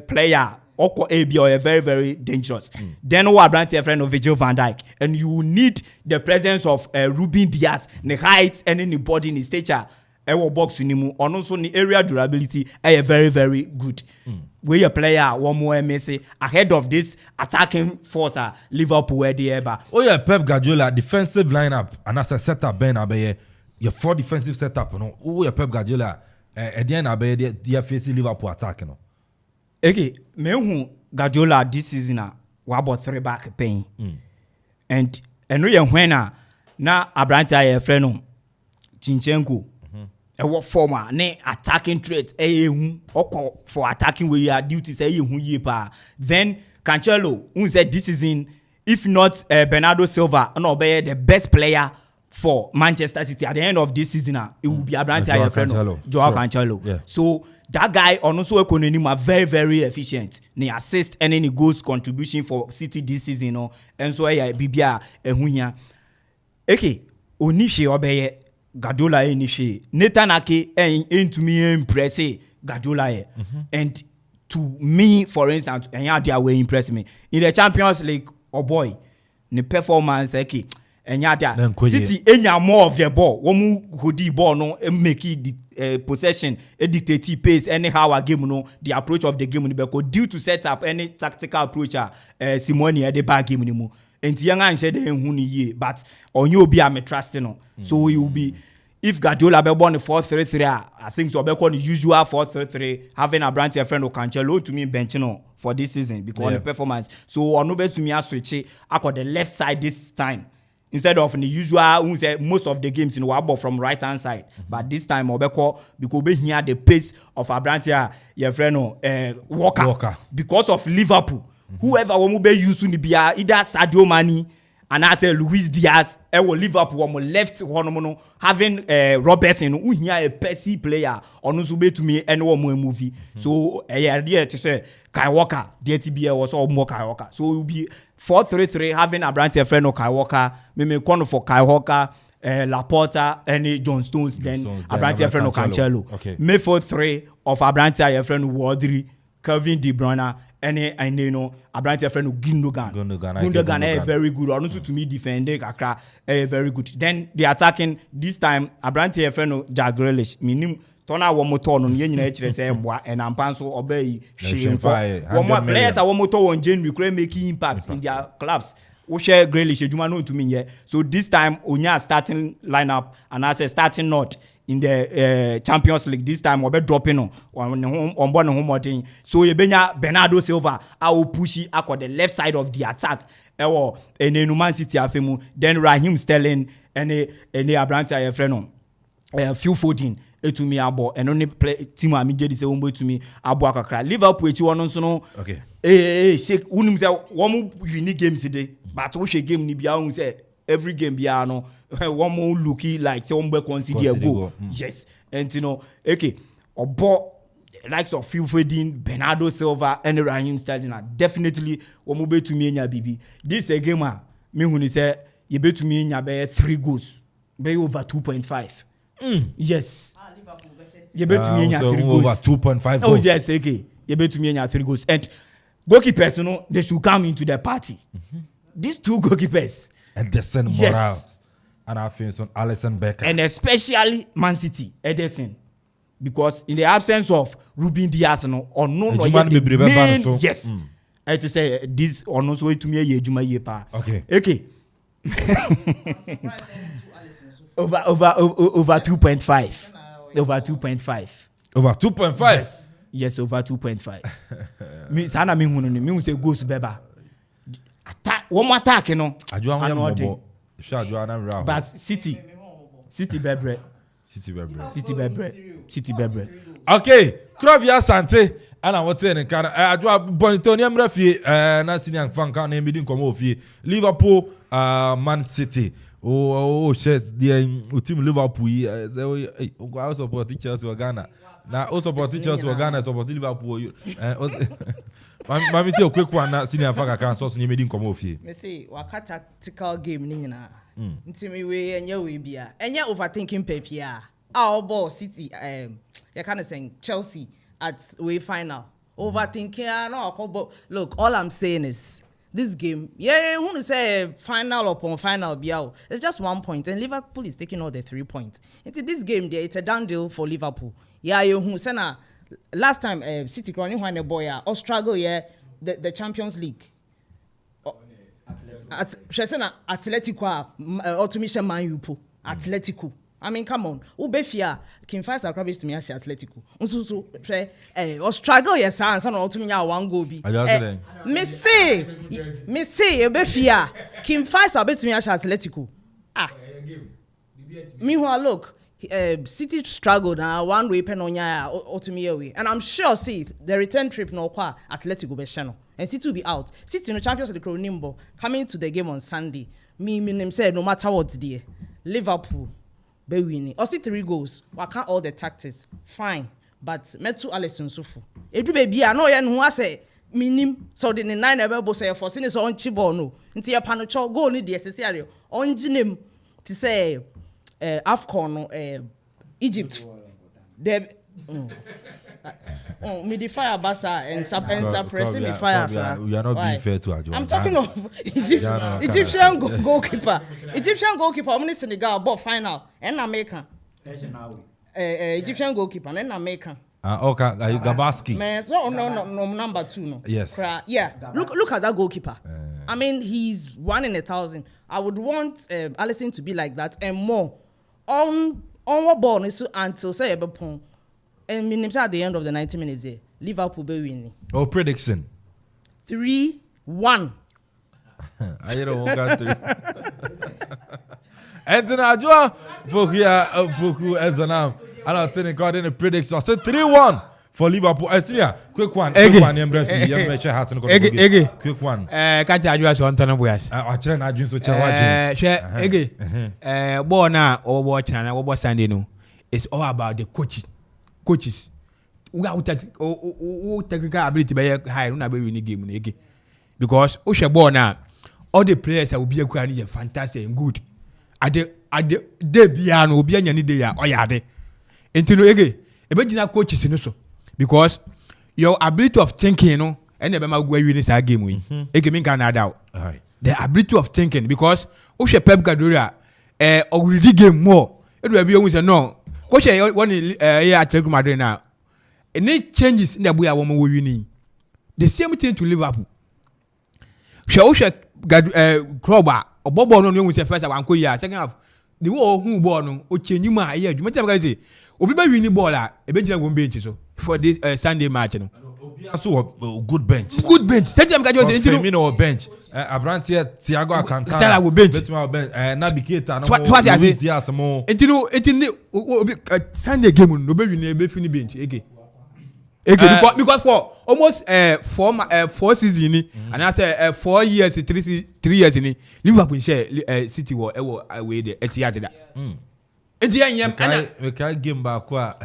player Oko AB or very very dangerous. Then we are brand friend of Virgil van Dijk and you need the presence of Ruben Diaz, the height and any body in the stature. Ewo box unimu and also the area durability are very very good. We a player one more MSC ahead of this attacking force Liverpool where they ever. Oh yeah, Pep Guardiola defensive lineup and as a setup Ben Abaye your 4 defensive setup no. Oh yeah, Pep Guardiola at the end Abaye they facing Liverpool attack no. Okay, me hu Guardiola this season we about 3 back pain. And no ye when na Abrante aye friend no Chinchenko e wo former ne attacking trait hu oko for attacking where your duties hu ye pa then Cancelo who said this season if not Bernardo Silva no be the best player for Manchester City at the end of this season it will be Abrante aye friend Joao Cancelo yeah. So that guy also economy are very very efficient. They assist and any goals contribution for City this season, you know, and so yeah, Bibia ehunya. Okay, onishe obeye Guardiola enishe. Nathan Ake into me impress Guardiola and to me, for instance, and yeah, they will impress me in the Champions League. Oh boy, the performance okay. And yeah, City enya more of the ball. One who the ball no make it possession, dictate pace anyhow a game no the approach of the game no because due to set up any tactical approach Simone at the back game no more. And young and said but on you be a trusting no. So he will be if Guardiola be born 4-3-3 I think so be called the usual 4-3-3 having a branch friend of Cancelo to me bench no for this season because the performance. So on no be to me a switch I got the left side this time. Instead of the usual, who say most of the games in Wabo from right hand side, but this time Obeko because we hear the pace of Abrantia, your friend Walker because of Liverpool. Whoever will be using to be either Sadio Mane and I say Luis Diaz, or Liverpool on left one having Robertson who here a Percy player on Usube to me and one more movie. So yeah, to say Kai Walker, DTB was all more Kai Walker. So it will be 4-3-3 having a branch friend of Kai Walker, maybe corner for Kai Walker, Laporta, and John Stones, then a branch friend of Cancelo. Okay. May 4-3 of a branch friend of Wardry, Kevin De Bruyne, and you know a branch friend of Gundogan, very good. Also to me defending very good. Then the attacking this time a branch friend of Jack Grealish, minimum tona wo moto no ye nyina kire say mboa and ampanso obey fire, one more players a wo moto won January kure making impact in their clubs. We share Grealish ejuma no to me here. So this time Onya starting lineup and as a starting not in the Champions League this time we be dropping on board no home team. So you benya Bernardo Silva I will push it across the left side of the attack. Ewo ene Man City afemu then Raheem Sterling ene Abrante ayefreno Phil Foden etumi abo and only play team amije say won etumi abo akakra Liverpool echi wono nso no okay shake unum say one unique games today but we share game ni bia un say every game bia no one more looky like say one be consider go yes and you know okay obo likes of Phil Foden, Bernardo Silva and Raheem Sterling are definitely one more be to me nya bibi this a game me hu ni say you bet to me nya be 3 goals be over 2.5 yes you bet to me nya 3 goals over 2.5 oh yes okay you bet to me nya 3 goals and goalkeepers you know they should come into the party these 2 goalkeepers Ederson Moral and I feel some Alisson Becker and especially Man City Ederson because in the absence of Ruben Dias no or no main, yes I to say this or no so to me ye juma ye pa okay over 2.5 over 2.5 over 2.5 yes over 2.5 me sana me hunu ni me say goals beba attack one more attack no but City bebre okay Krabia Sante ana wote ne kan adwa bonitoni amra fie na senior fan kan na medi nkomo fie Liverpool Man City oh chess the team Liverpool say o support Chelsea or Ghana na o support Chelsea or Ghana support Liverpool mami te quick one na senior fan kan so ne medi nkomo fie me say waka tactical game ni nyina ntimi we enye we bia enye overthinking pepia our ball City you kind of saying Chelsea at way final overthinking no look all I'm saying is this game who say final upon final biao it's just 1 point and Liverpool is taking all the 3 points into this game there it's a done deal for Liverpool who say na last time City running when the boy or struggle the Champions League Atletico automation man you Atletico I mean come on ubefia King Faisal Krabis to me Atletico unsusu or struggle yes and automation 1 goal be me say ubefia King Faisal bet to me Atletico meanwhile look City struggled now 1 way penonya automation away and I'm sure see the return trip no kwa Atletico be channel and City will be out. City in the Champions League Nimbo coming to the game on Sunday. Me said no matter what's there, Liverpool be winning. Or see 3 goals. Why can't all the tactics? Fine, but metu Alisson Sufu. Edu baby I know yen who say minim so the 9 ebe say for sin is on chibo no. Nti ya panocho goal ni the necessary. On jinem to say AFCON Egypt. Me the fire basa and suppressing me fire sir. We are not being fair to Ajo. I'm talking of Egyptian goalkeeper. Egyptian goalkeeper omni Senegal ball final and American. Egyptian goalkeeper and American. Okay, Gabaski. Man, so no number 2 no. Yes. Yeah. Look at that goalkeeper. I mean, he's 1 in 1,000. I would want Alisson to be like that and more on what ball is until say Ebepon. And meaning at the end of the 90 minutes there, Liverpool be winning. Oh, prediction. 3-1. I don't want 3. Anthony Adjoa, Boku Ezanam. I don't think God in the prediction. I said 3-1 for Liverpool. I see ya. Quick one. Quick one. Quick one. Catch Adjoa so Antonio Boyas. I try na so chawa. Share. Ball na or watch na or Sunday no. It's all about the coaches. We got technical ability by high na be winning game again. Because o share ball na all the players will be a fantastic and good. At the day biano will be any day ya oyade. Entino ege ebegina coaches no so because your ability of thinking no and never ma go win this game we ege mean can doubt. The ability of thinking because o share Pep Guardiola already game more. It will be always no Coach one here at Madrid now. Any changes in the way I want to winning. The same thing to Liverpool. Shall club or Bob on you with the first one year, second half. The war who born or change you my year. You might have say, Obi winning baller, a bench won't be so for this Sunday match. Also a good bench. Good bench. Second time I Firmino bench. Abrantia Thiago Alcantara. Stella will bench. Naby Keita. What I say? Diaz more. It Sunday game no be be finish bench again. Because for almost 4 seasons and I say 4 years 3 years in Liverpool share City war away there Etihad that. We can't game back kwa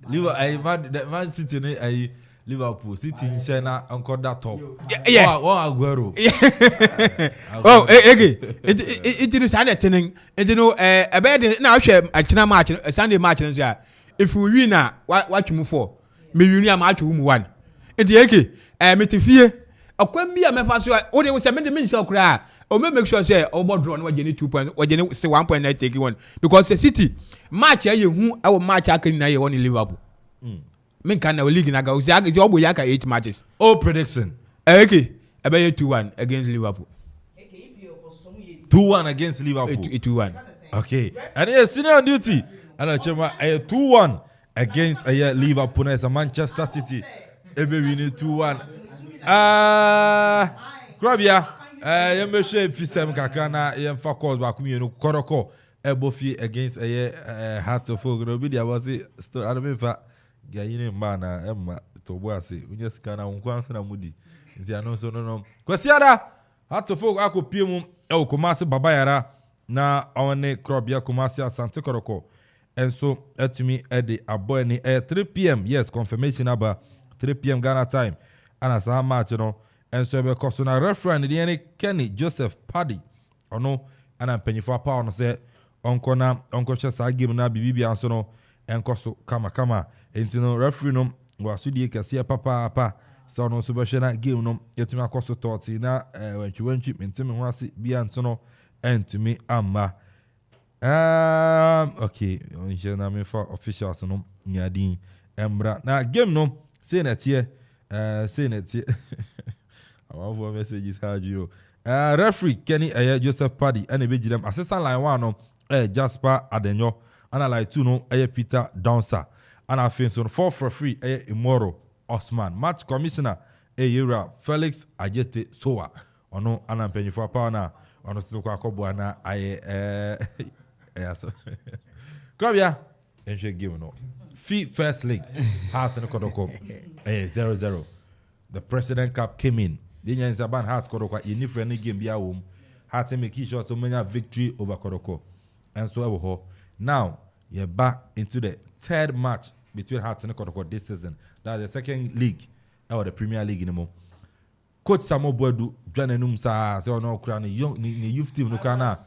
Liverpool Man City ne Liverpool City in China encore that top. Yeah. Oh Aguero. Oh again. It is Sunday thing. And you know about now share a China match a Sunday match and say if we win now what you move for. Me uni match who one. Enti eke me te fie akwan bi a me fa so o de we se me de me nse okra o me make sure say o board run we gene 2 points we gene say 1.9 take one because the City match ya hu e match akani na ye won Liverpool. Me kan na league na ga o say o boy aka 8 matches. Oh prediction. Eke e be 2-1 against Liverpool. 2-1 against Liverpool. 2-1. Okay. And yes, senior on duty. And chema 2-1 against Liverpool as a Manchester City. Ebe win 2-1. Krabia, you share fisem kakra na yem fa calls back me no koroko ebofi against Hearts of Oak. No be there was it still I don't fa gayine mba na emma to bo ase. Unya sika na nkwanse na mudi. Nti ano so no. Kwasiada Hearts of Oak akopie mu Okoman Baba Yara na one Krabia Kumasi Asante Koroko. And so, to me, at the Aboyni at 3 p.m. Yes, confirmation about 3 p.m. Ghana time. And as a match, you know. And so, because on a referee, the any Kenny Joseph Paddy, or no, and I'm penny for a pound, say, Uncle Chess, I give na BB and so no, and Cosso, kama. And you know, referee, no, was Sudi Cassia Papa, so no, Subashana, give no, get to my Cosso Torti, now, when you went to maintain was it be and so no, and to me, Amma. Okay, on me for officials no nyadin embra na game no say net here our for messages how you referee Kenny Joseph Paddy and be them assistant line 1 no Jasper Adenyo and line 2 no Peter Downser and I think so 4th referee Imoro Osman match commissioner Yura Felix Ajete Soa ono ana penny for power na ono still kwa kobo na so Krabia enche game no first league Hearts in Kodoko 0-0 the President Cup came in the Nyanzaban Hearts Kodoko in different game bia home Hearts make sure so many victory over Kodoko and so now you're back into the third match between Hearts and Kodoko this season. That's the second league or the Premier League anymore. Coach Samo Bodu Janenum sa so no kra ni youth team no kana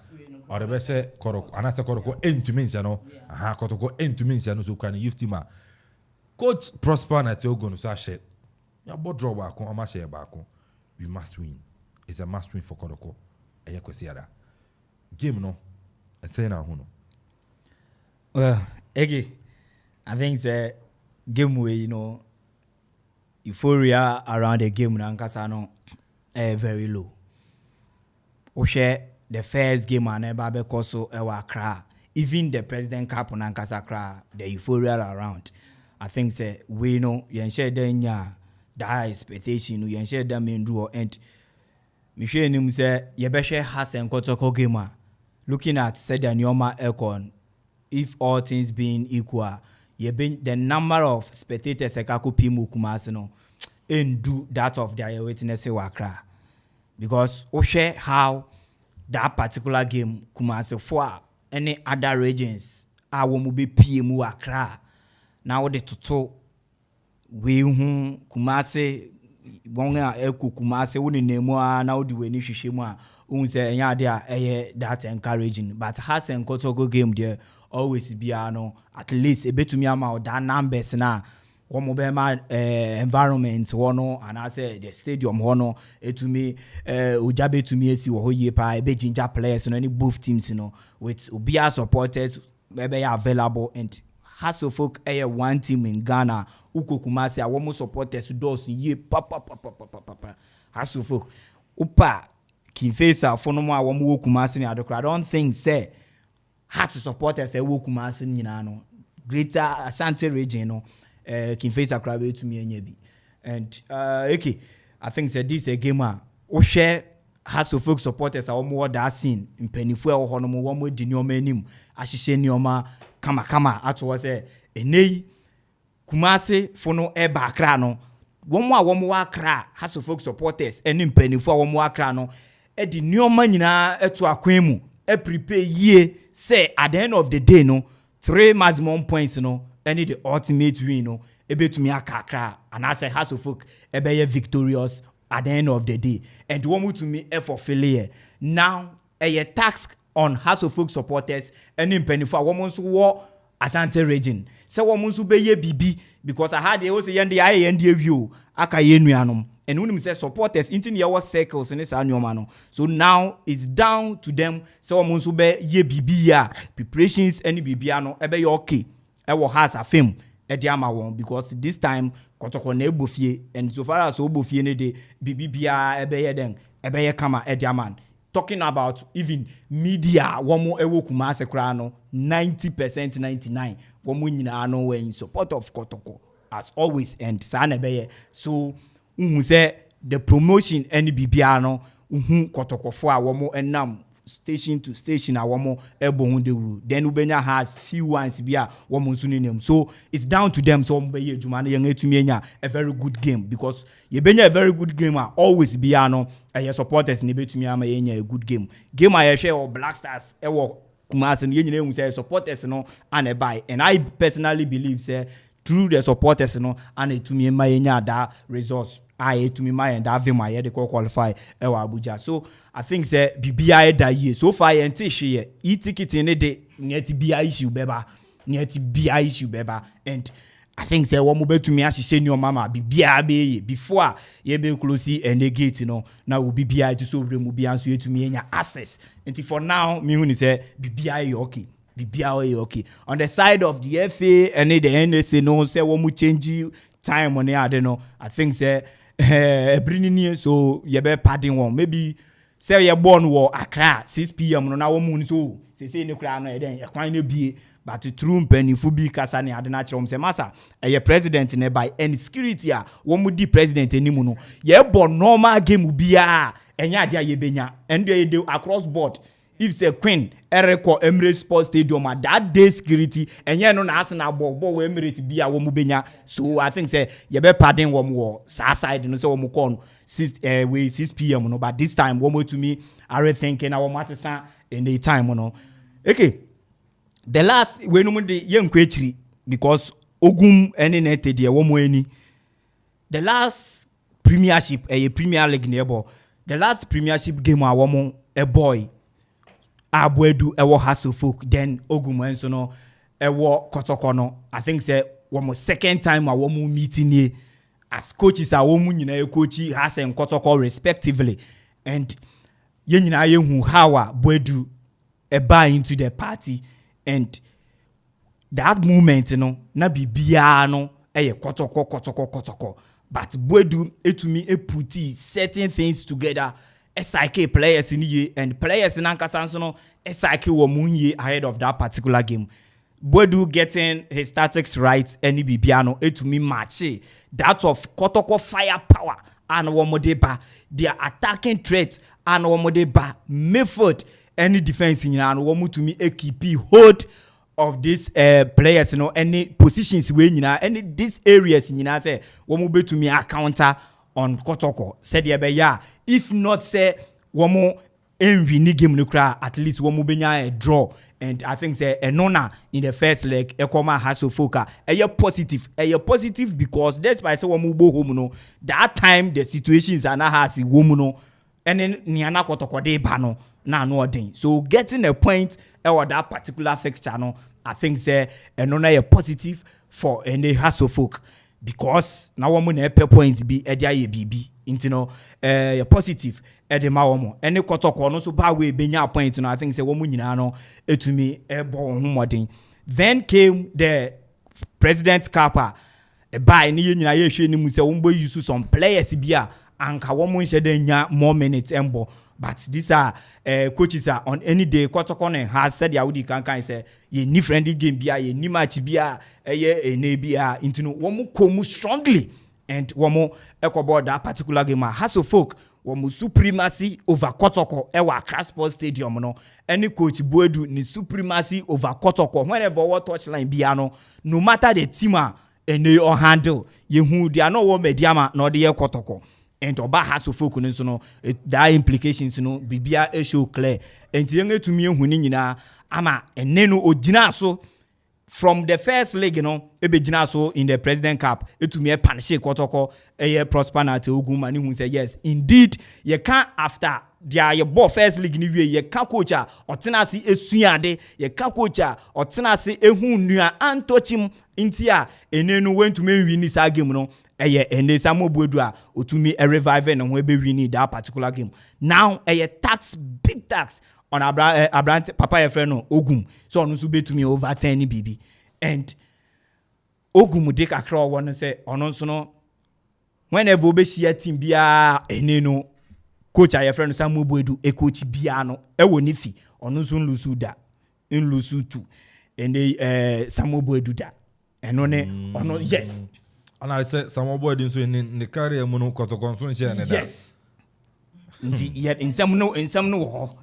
or the best Koroko anasa Koroko entumensia no aha Koroko entumensia no so kra ni youth team a Coach Prosper na te ogo so ahye ya bo draw ba ko ama share ba ko we must win. It's a must win for Koroko eye kwesiada game no say na hu no. Well, Ege, I think the game where you know euphoria around the game nankasa no very low. Oshe the first game and eba so Accra. Even the President Cup nankasa Accra, the euphoria around. I think say we know yen share denya that expectation no yen share that main draw and me hwe nim say ye be share has en kotoko game a looking at said the Nyoma Elcon if all things being equal you been the number of spectators ekaku pimu Kumasi no and do that of their witness Accra because we share how that particular game Kumasi for any other regions I will be PMU Accra now the toto we hu Kumasi wonga eku Kumasi woni nemu a na odi weni hwehwemu a unse enya dia that encouraging but has en Kotoko game there always be no at least a bit to me about that numbers na one mobile environment one and I say the stadium one to me ujabe to me see what ye pa be ginger players and any both teams you know with ubia supporters maybe available and Hasselfolk one team in Ghana uko Kumasi a wɔn supporters doors ye papa Hasselfolk upa Kinfesa fonomo a wɔn wɔ Kumasi ni adokra. I don't think say Has supporters wɔ Kumasi nyina no Greater Ashanti region no Kinfesa krabe to me enye bi. And okay, I think say this a game a o share Hasselfolk supporters a wɔn that scene mpanifo a wɔn no wɔn di nneɛma anim ahyehyɛ nneɛma kama ato say enei Kumasi fono eba Accra no wɔn a wɔn wɔ Accra Hasselfolk supporters ɛne mpanifo a wɔn wɔ Accra no di nneɛma nyinaa ɛto akwan mu prepare yie say at the end of the day no 3 maximum points no ɛne the ultimate win no ebetumi akakra and I say Hasselfolk ebeye victorious at the end of the day and wɔn to me for failure now a task on Hasselfolk supporters and mpanifo a wɔn nso wɔ Ashanti region say wɔn nso beye bibi because I had they also yende aye yende awie aka yenuanom and when say supporters into your circles in this annual no so now it's down to them say wɔn nso be ye bibi ya preparations any bibia no ebe okay ewo has a film Ediama won because this time kotoko na ebofie and so far as obofie ne de bibia ebeye den ebeye kama Ediaman talking about even media womo ewo Kumasi kra no 90% 99 womo nyina no were in support of Kotoko as always and sa na ebeye so say the promotion any bibia no Kotoko fo a womo enam station to station a womo ebo hu de rule then ubenya has few ones bia womo nso nem so it's down to them so be ye adwuma na yen etumi enya a very good game because ye benya a very good game always bia no supporters ne betumi ama yenya a good game a ye hwe o Black Stars e wo Kumasi no yenyina hu say supporters no and buy and I personally believe say through the supporters no and etumi ma yenya that resource to me my and have my head qualify Abuja. So I think say BBI that year so far and here ticket in a day near to be issue beba and I think say one mobile to me as she say your mama BBI before you be close and the gate now will BBI to so will be answer to me any access until for now me when say BBI okay. BBI okay on the side of the FA and the NSA no say one will change time on the I don't know I think say bringing so you be padding one maybe say you born war Accra 6 p.m. no na wo mu so say ne kra no den e kwan na bie but true mpanifu bi kasa ne ade na kire say masa president ne by and security a wo mu di president enimu no ye born normal game bia enya ade a ye benya and they do across board if say Queen Ereko Emirates Sports Stadium that day security enye no na Arsenal ball Emirates bia wo mu benya so I think say ye be pardon wo mu sa side no say wo mu call 6 p.m. no but this time wo mu to me are thinking na wo mu asesa in the time no okay the last we no mu de ye nkwechiri because ogum ene net de wo mu ani the last premiership Premier League nebo the last premiership game a wo mu a boy Abwedu ewo Hasselfolk then Ogumenso no ewo Kotoko no I think say one second time a womu meeting here as coaches a womu nyina coachi has and Kotoko respectively and ye nyina ye hu how Abwedu buy into the party and that moment na bibia no Kotoko but Abwedu etumi puti certain things together SIK players in ye and players in Ankasanso no SIK were munye ahead of that particular game. Bodu getting his tactics right any bibiano to me match that of Kotoko firepower and Womodeba their attacking threat and Womodeba Mayford any defense in and womu to me a keep hold of these players any positions we any these areas in say womu be to me a counter on Kotoko said ya if not say womo envy ni game no cry at least womo benya a draw and I think say enona in the first leg Okoman Hasselfolk a positive because that's why say womo bo home no that time the situations are not has womo no and then niana Kotoko de ba no na no odin so getting a point or that particular fixture no I think say enona a positive for any Hasselfolk because now woman na per point be edia bibi into no positive edema womo any Kotoko no so ba we benya point no I think say woman nyina no etumi ebo ho modern then came the president Kappa buy ni nyina ye hwe ni mu se wombo use some players bia anka wo mo nhye da nya more minutes embo but these are coaches are on any day Kotoko has said ya wudi kan say ye ni friendly game bia ye ni match bia ye ene bia intino wo mo komu strongly and wo mo ekobo that particular game has of folk wo mo supremacy over Kotoko ewa Accra Sports Stadium no any coach Boedu ni supremacy over Kotoko whenever what touchline bia no matter the team ene or handle ye hu dia no wo mediama no de ye Kotoko and oba has to focus no that implications no bibia e show clear and yenge tumi ehu ni nyina ama ene no ogina so from the first leg e be gina so in the President Cup etumi e punish Kotoko e prosper na te Ogun mani hu say yes indeed ye can after dia ye ball first league ni wie ye ka coach a otenase esuade ye ka coach a otenase ehu nua antochim intia ene no went to me win this game no eye ene Samuel Boedu a otumi e revive na ho e be win that particular game now eye tax big tax on Abrant papa ye friend no Ogum so onu so betumi over 10 BB and Ogum de kakra won say onu so no whenever obe share team bia ene no coach aye friend Samuel Boedu e coach bia no e woni fi onu so nlusu da nlusu tu ene Samuel Boedu da eno ne ono yes and I said Samuel Boedu so in the career mu no Kotoko so nche ne da yes nti yet in some no ho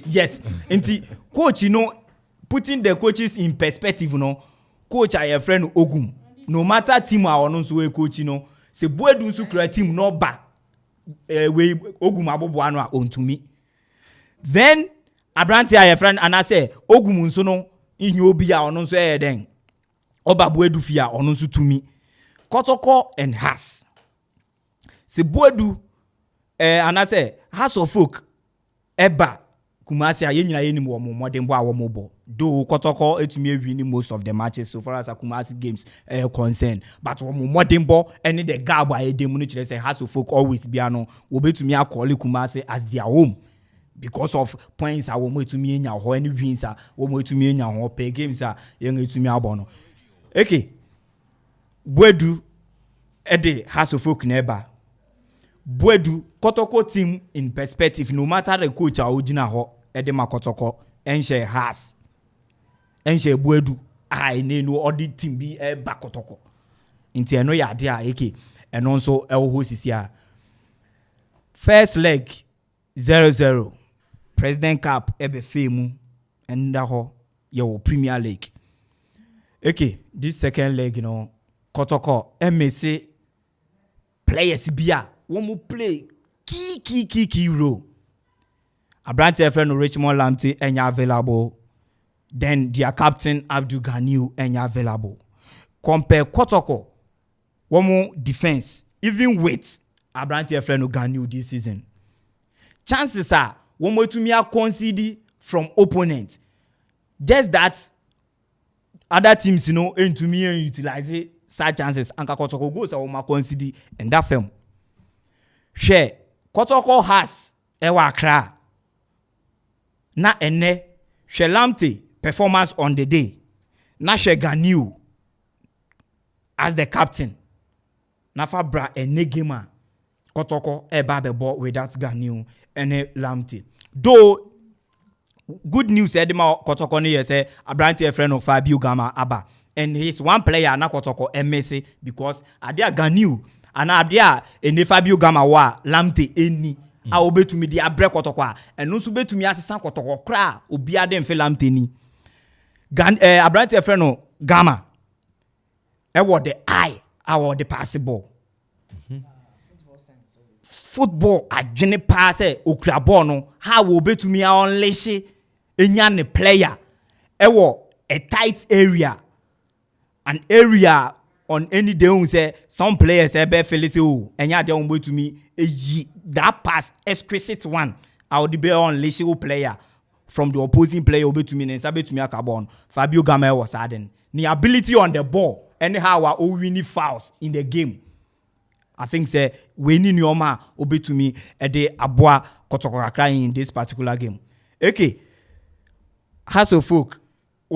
yes nti coach putting the coaches in perspective coach aye friend Ogum no matter team a ono so we coach se Boedu so kra team no ba we Ogum abobo anu a ontumi then Abrante aye friend and I say Ogum so no inyo obi a ono so den oba Boedu fi a ono so tumi Kotoko and has se Boedu and I say has of folk eba Kumasi a ye nyina ye nim wo modern bo a wo mobo do Kotoko etumi win most of the matches so far as Kumasi games concerned but wo modern bo any the gab a dem no kire say has of folk always bia no wo betumi akole Kumasi as their home because of points a wo etumi nya ho any wins a wo etumi nya ho per games a ye etumi abo no okay Boedu ede has of folk na eba Boedu Kotoko team in perspective no matter the coach a ogina ho edema Kotoko enche has enche Boedu ai ne no odi team bi e ba Kotoko nti eno ya de a eke eno nso e ho sisi a first leg 0-0 President Cup ebe femu enda ho ye Premier League okay this second leg Kotoko MSC players bia one more play key role. Abrante friend Richmond Lamptey enya available. Then their captain Abdul Ganiu enya available. Compare Kotoko one more defense even with Abrante friend Ganiu this season. Chances are one more to me are concede from opponent. Just that other teams into me and utilize such chances and Kotoko goes a one concede and that film. Share Kotoko has ewa Accra na ene she Lamptey performance on the day na she Ganiu as the captain na fa bra ene game Kotoko eba be ball without Ganiu ene Lamptey though good news edema Kotoko ne say Abrante friend of Fabio Gama aba and he's one player na Kotoko MSC because adia Ganiu ana abia ene Fabio Gama wa Lamptey eni a obetumi dia break Kotoko a eno so betumi asesa Kotoko kra obi ade mfe Lamptey ni Abrante friend Gama e wo the eye our the pass ball football adwene pass okra ball no how obetumi a unleash enya ne player e wo a tight area an area on any day who say some players ebe feel say oh enya dey on way to me that pass exquisite one I would be on legal player from the opposing player obe to me and sabe to me akabon Fabio Gama was adding the ability on the ball anyhow our winning fouls in the game I think say we need Nyoma obe to me e dey aboa Kotoko kakra in this particular game okay Hasso folk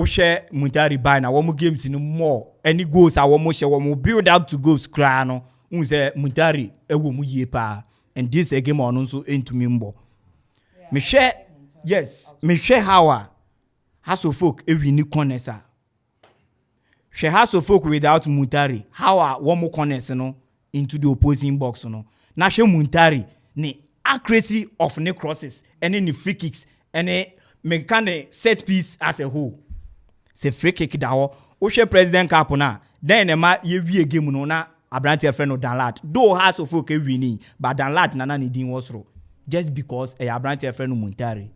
share Muntari by na one games in more any goals I want share one build up to goals crano unse Muntari ewo mu yie pa and this a game on also into mimbo me share yes me share how Hasso folk e win corners she has to folk without Muntari how one more corners no into the opposing box no na she Muntari ni accuracy of ne crosses and any free kicks and a mechanic set piece as a whole say free kick dawo o she president cap na then ma ye wie game no na abrante friend no Danlad though has to folk e winning but Danlad na ni din was ro just because a abrante friend no Muntari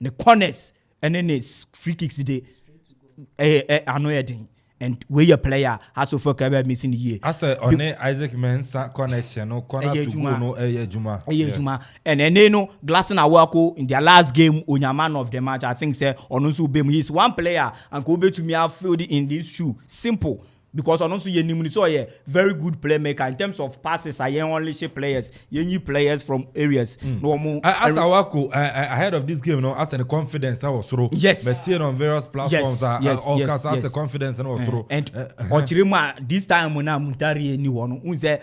the corners and then free kicks dey annoying and where your player has to focus about missing the year. As a on Isaac Mensah connection, no corner to go no Juma. And then they know Glasson Awako in their last game on your man of the match. I think say Onusu Bem he's one player and go to me have filled in this shoe. Simple. Because Onusu Yenimuni so very good playmaker in terms of passes. I only see players, new players from areas. No more. As Awako ahead of this game, no, as a confidence I was through. Yes. But seeing on various platforms, yes. As a confidence and was through. And Ochirima this time when Muntari anyone who say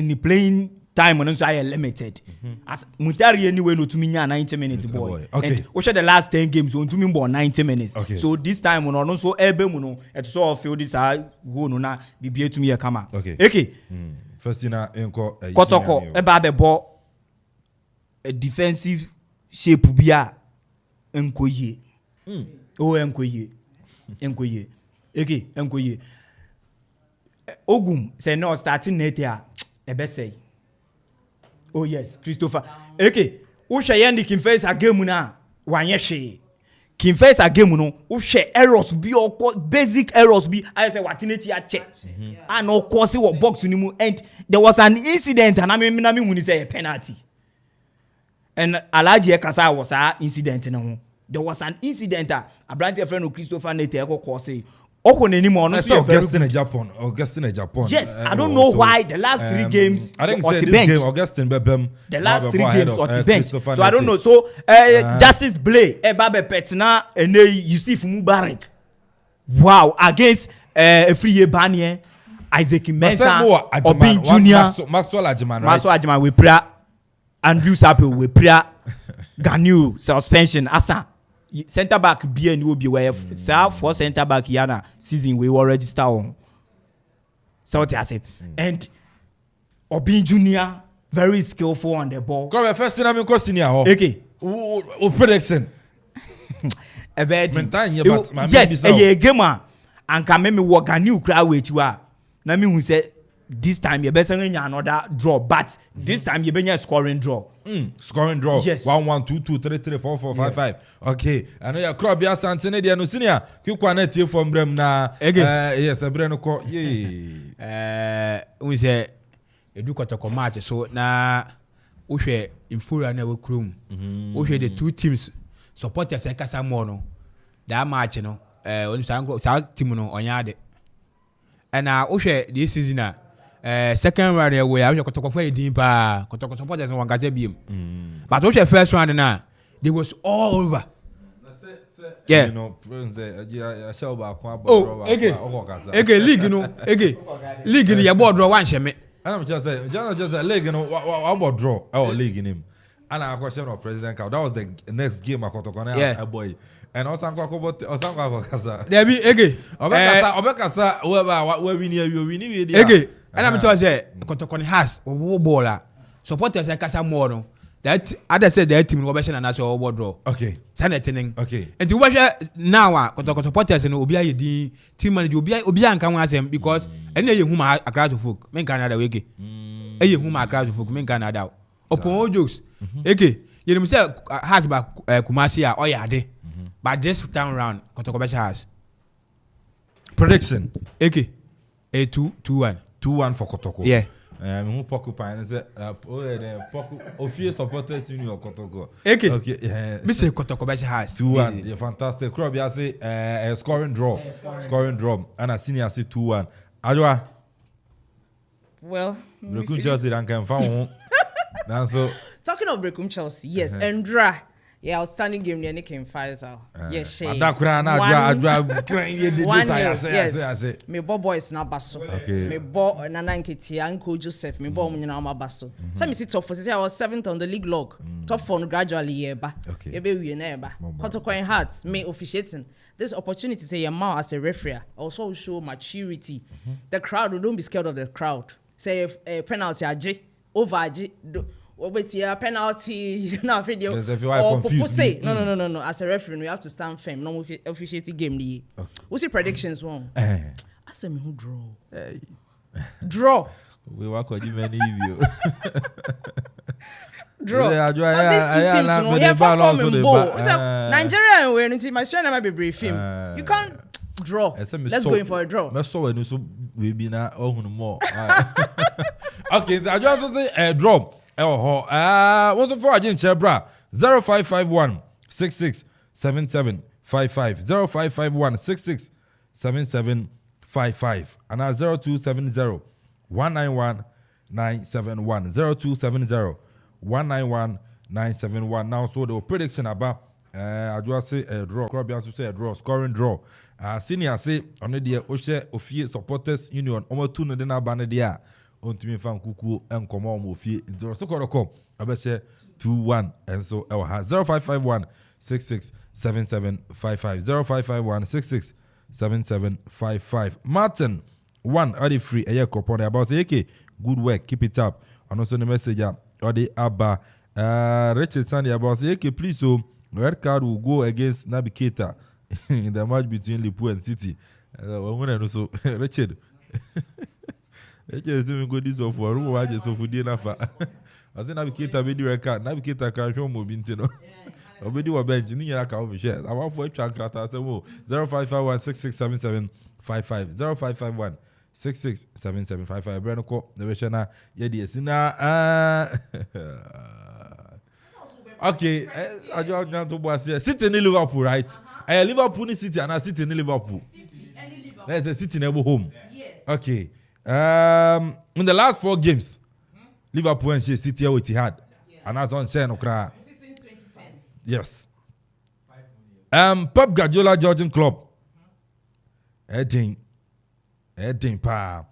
ni playing time when I limited. As Muntari anyway no to me 90 minutes boy. Okay. And which are the last 10 games on to me 90 minutes. Okay. So this time when also ebe muno et so feel this go no na bibie to me a kama. Okay. First in enko Kotoko eba be ball a defensive shape bia enkoye. Oh enkoye. Okay, enkoye. Ogum say no starting net here ebe say. Oh yes, Christopher. Okay, who share yendi confess a game na wanye she. Confess a game no, who share errors be or basic errors be. I say watineti a check. And of course what box ni mu and there was an incident and I mean when say a penalty. And Alaji Kasa was a incident no. There was an incident a brand friend of Christopher Nete eko course. Anymore, no Augustine Japan. Yes, I don't know why the last 3 games I think on this bench. game Augustine Bebem. The last 3 games on the bench. So I don't know. So Justice Blay, Babe Petina, and Yusuf Mubarak. Wow, against a free year Banier, Isaac Mensah, Obin Junior, Maxwell Ajiman, Maxwell Ajiman, we pray. Andrew Sapple, we pray. Ganu suspension, Asa. Center back BN will be where for center back Yana season we will register on. So what I say. And Obin Junior very skillful on the ball. Come first thing I'm question here. Okay. Prediction. Yes, a gamer and can make me work a new crowd with you are. Na me who say this time you better another draw, but this time you better scoring draw. Scoring draw. Yes. 1-1, 2-2, 3-3, 4-4, 5-5. Okay. I know your crowd. Biya Santene dia no senior. Kikwaneti from Brem na. Yes, Breno ko. We say edu kotoko match so na we share inferior na we krum. We share the 2 teams supporters e kasa mo no. That match no oni sa team no onyade. And we share this season second round we have kotoko for edin pa kotoko supporters one gaze biem. But we share first round na they was all over. Yeah. You know, league no. League no your board draw one sheme. I'm just say league no about draw our league in him. And I question of President Cow. That was the next game I got to a boy. And also I'm going kasa. There be Obekasa where we near you we and I'm to say kotoko has ball supporters e kasa more no. That other said the team will be and that's all draw. Okay. Sanetting. Okay. And to watch now, kotoko supporters and Obi the team manager Obi and come them because any whom a crowd of folk, men Canada wiki. Any whom a crowd of folk, men Canada. Upon all jokes. Okay. You know, say has back Kumasi or Yade. But this time round, kotoko has. Prediction. Okay. A 2-1. 2-1 for Kotoko. Yeah. Who Pokupine is Office supporters union Kotoko. Okay. Yeah. Mr. Kotoko has 2-1. Yeah, fantastic. Crowd, I say scoring draw. Scoring draw. And I seen you say 2-1. Adwa. Well, Brekum Chelsea and can found. So talking of Brekum Chelsea, yes, Endra Yeah, outstanding game near Nick and Pfizer. Yes, she. Adakura na adwa ye did this I say. Me boys na baso. Okay. Me Nana Nkiti, Uncle Joseph, me munyina ma baso. So me sit top 4. I was 7th on the league log. Top 4 gradually yeba. Okay. Ebe we na eba. Kotokoin Hearts me officiating. This opportunity say your mouth as a referee also show maturity. The crowd don't be scared of the crowd. Say penalty aje, over aje. Wait, yeah, penalty, no video. Or say no. As a referee, we have to stand firm. No officiating game. What's your predictions one? I said me who draw. Draw. We work on you many you. Draw. These two teams, no, yeah, performing bowl. Nigeria and we're my strength might be briefing. You can't draw. Let's go in for a draw. Let's so when you we be now more. Okay, so I just say a draw. What's the for agent Chebra 0551 66 77 55 0551 66 77 55 and 0270 191 971 0270 191 971. Now, so the prediction about I just say a draw. Crabby also say a draw, scoring draw. Senior say on the Oshe Ofie Supporters Union, almost 2 na Banadia. On to me fan kuku and come on Mofie into so call I bet say 2-1 and so our 0551 66 77 55 0551 66 77 55. Martin 1 are free a year coupon about say okay good work keep it up and also the message or the Abba Richard Sandy about say okay please so red card will go against Navigator in the match between Liverpool and City. So Richard just go this of for room I just for dinner for I say Navigator be the record Navigator can show mo bintino obedi wa bench ni yara ka o share I want for track rata say 0551 6677 55 0551 667755 brand ko the version na ye dey sina okay I just want to boss here City in Liverpool right Liverpool ni City and City in Liverpool let's say City in home okay. In the last 4 games, Liverpool and City are Etihad, and that's on Sen Okra. Yes. Pep Guardiola Georgian club. Edding pa.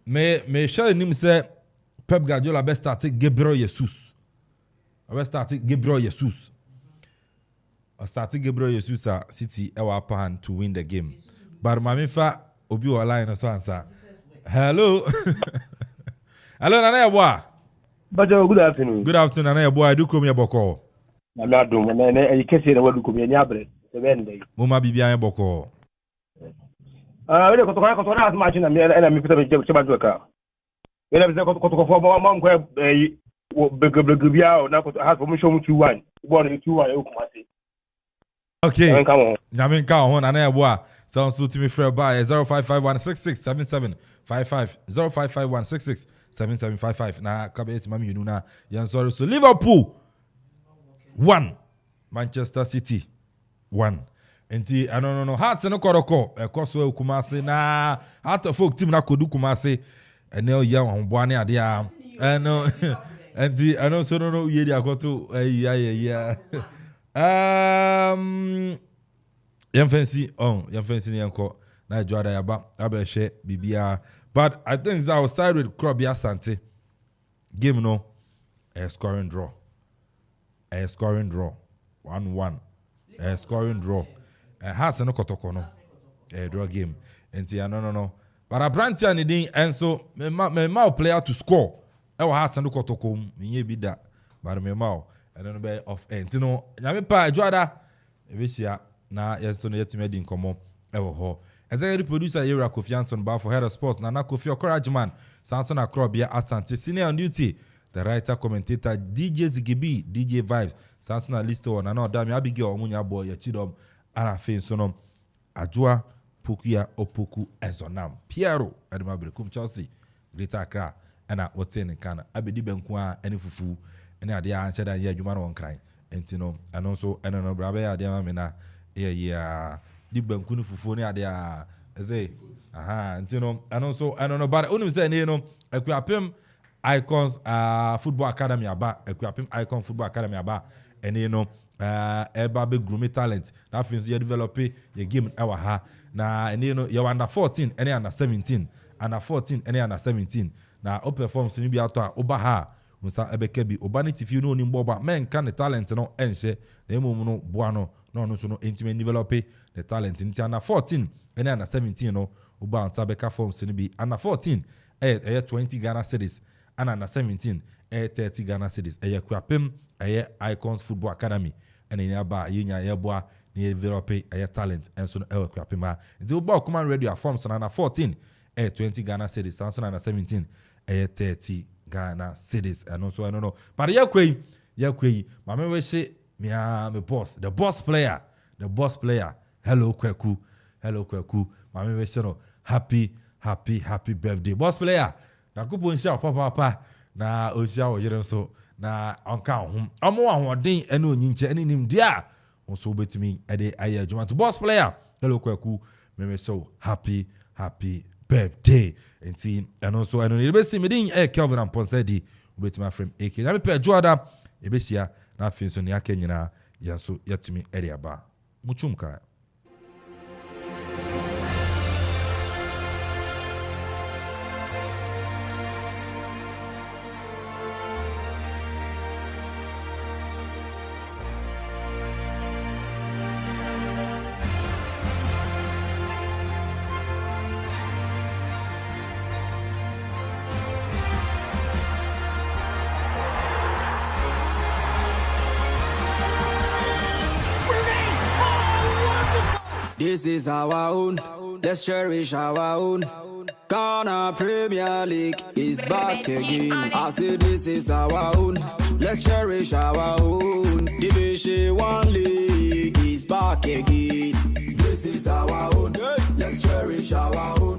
Me shall him say Pep Guardiola best start Gabriel Jesus. Best start Gabriel Jesus. Starting Gabriel Jesus City our upper hand to win the game. But Mamifa Obi Wala so answer. Hello. Hello, Nana Yabwa. Good afternoon. Good afternoon, Nana Yabwa. I do come here boko. I'm not doing you can say the word come here nyabre. Mama Bibia boko. We go to as much na me na me put me cheba doka. We na be ko for mom ko bia na ko has for me show 2-1. Born 2-1 e kuma say. Okay. Nyamin ka ho Nana Yabwa. Sounds to me for by 0551 66 77 55 0551 66 77 55. Na kabet mami you na yan sorry so Liverpool 1 Manchester City 1 enti no Hearts no koroko ekoso Kumase na Heart of folk team na kodu Kumase enel ya honboa ne ade a no enti ano so no ye dia akoto ya Yemfancy ni yanko na Joada yaba abeshe bibia but I think that was side with Krobia Sante game no a scoring draw 1-1 a scoring draw has no kotoko no a draw game enti no but Abranti and din enso me ma player to score e wa has no kotoko me bi da but me ma and no be off enti no nyame pa Joada ebisia na yeso no yetime di nkomo ewo ho executive producer Yera Kofi Anson ba for head of sports Nana Kofi Okorajiman Samson Akrobia Asante senior on duty the writer commentator DJ Zigibi DJ Vibes Samson Alisto na no Dami Abigail Omunya boy ya chidom ana fin so no Ajua Pokuya Opoku Ezonam Piero Ademabrekum Chelsea Greater Accra ana wote ne kana abedi benku a ene fufu ene ade a ncheda ye adwuma no nkran enti no ano so ene no brabe ya ade ma me na yeah di banku no fufu ne ade a enti no ano so ano no but onu say ne no akuapem Icons Football Academy aba equipping Icon Football Academy aba and you know eba be groom talent that means you develop your game ewa ha na and you know you under 14 and under 17 under 14 and under 17 na o perform sini bi ato a oba ha unsa ebeke bi oba ni tifi no ni mboba men kan the talent no enhye na emom no boa no no so no entime develop the talent nti under 14 and under 17 no oba unsa beka form sini bi under 14 20 Ghana cedis and under 17 30 Ghana cedis kwapem Icons Football Academy and in aba yinya yeboa ni develop talent and so no kwapem a nti oba Okoman radio form so under 14 20 Ghana cedis and so under 17 30 Ghana cedis and also I don't know but yakwe mama we say me boss the boss player hello Kweku mama we say no happy birthday boss player na kupo nsia papa na osia wo yere so na onka ho omo ahoden ene onyinche ene nim dia so betimi ede aye adwuma to boss player hello Kweku me so happy birthday enti eno so eno ne besi medin Kwame Amponsah Addi betimi afrem AK na me pe Jordan ebesia na afin so ne aka nyina ya so yatimi ede aba muchumka. This is our own, let's cherish our own. Ghana Premier League is back again. I say this is our own, let's cherish our own. Division 1 League is back again. This is our own, let's cherish our own.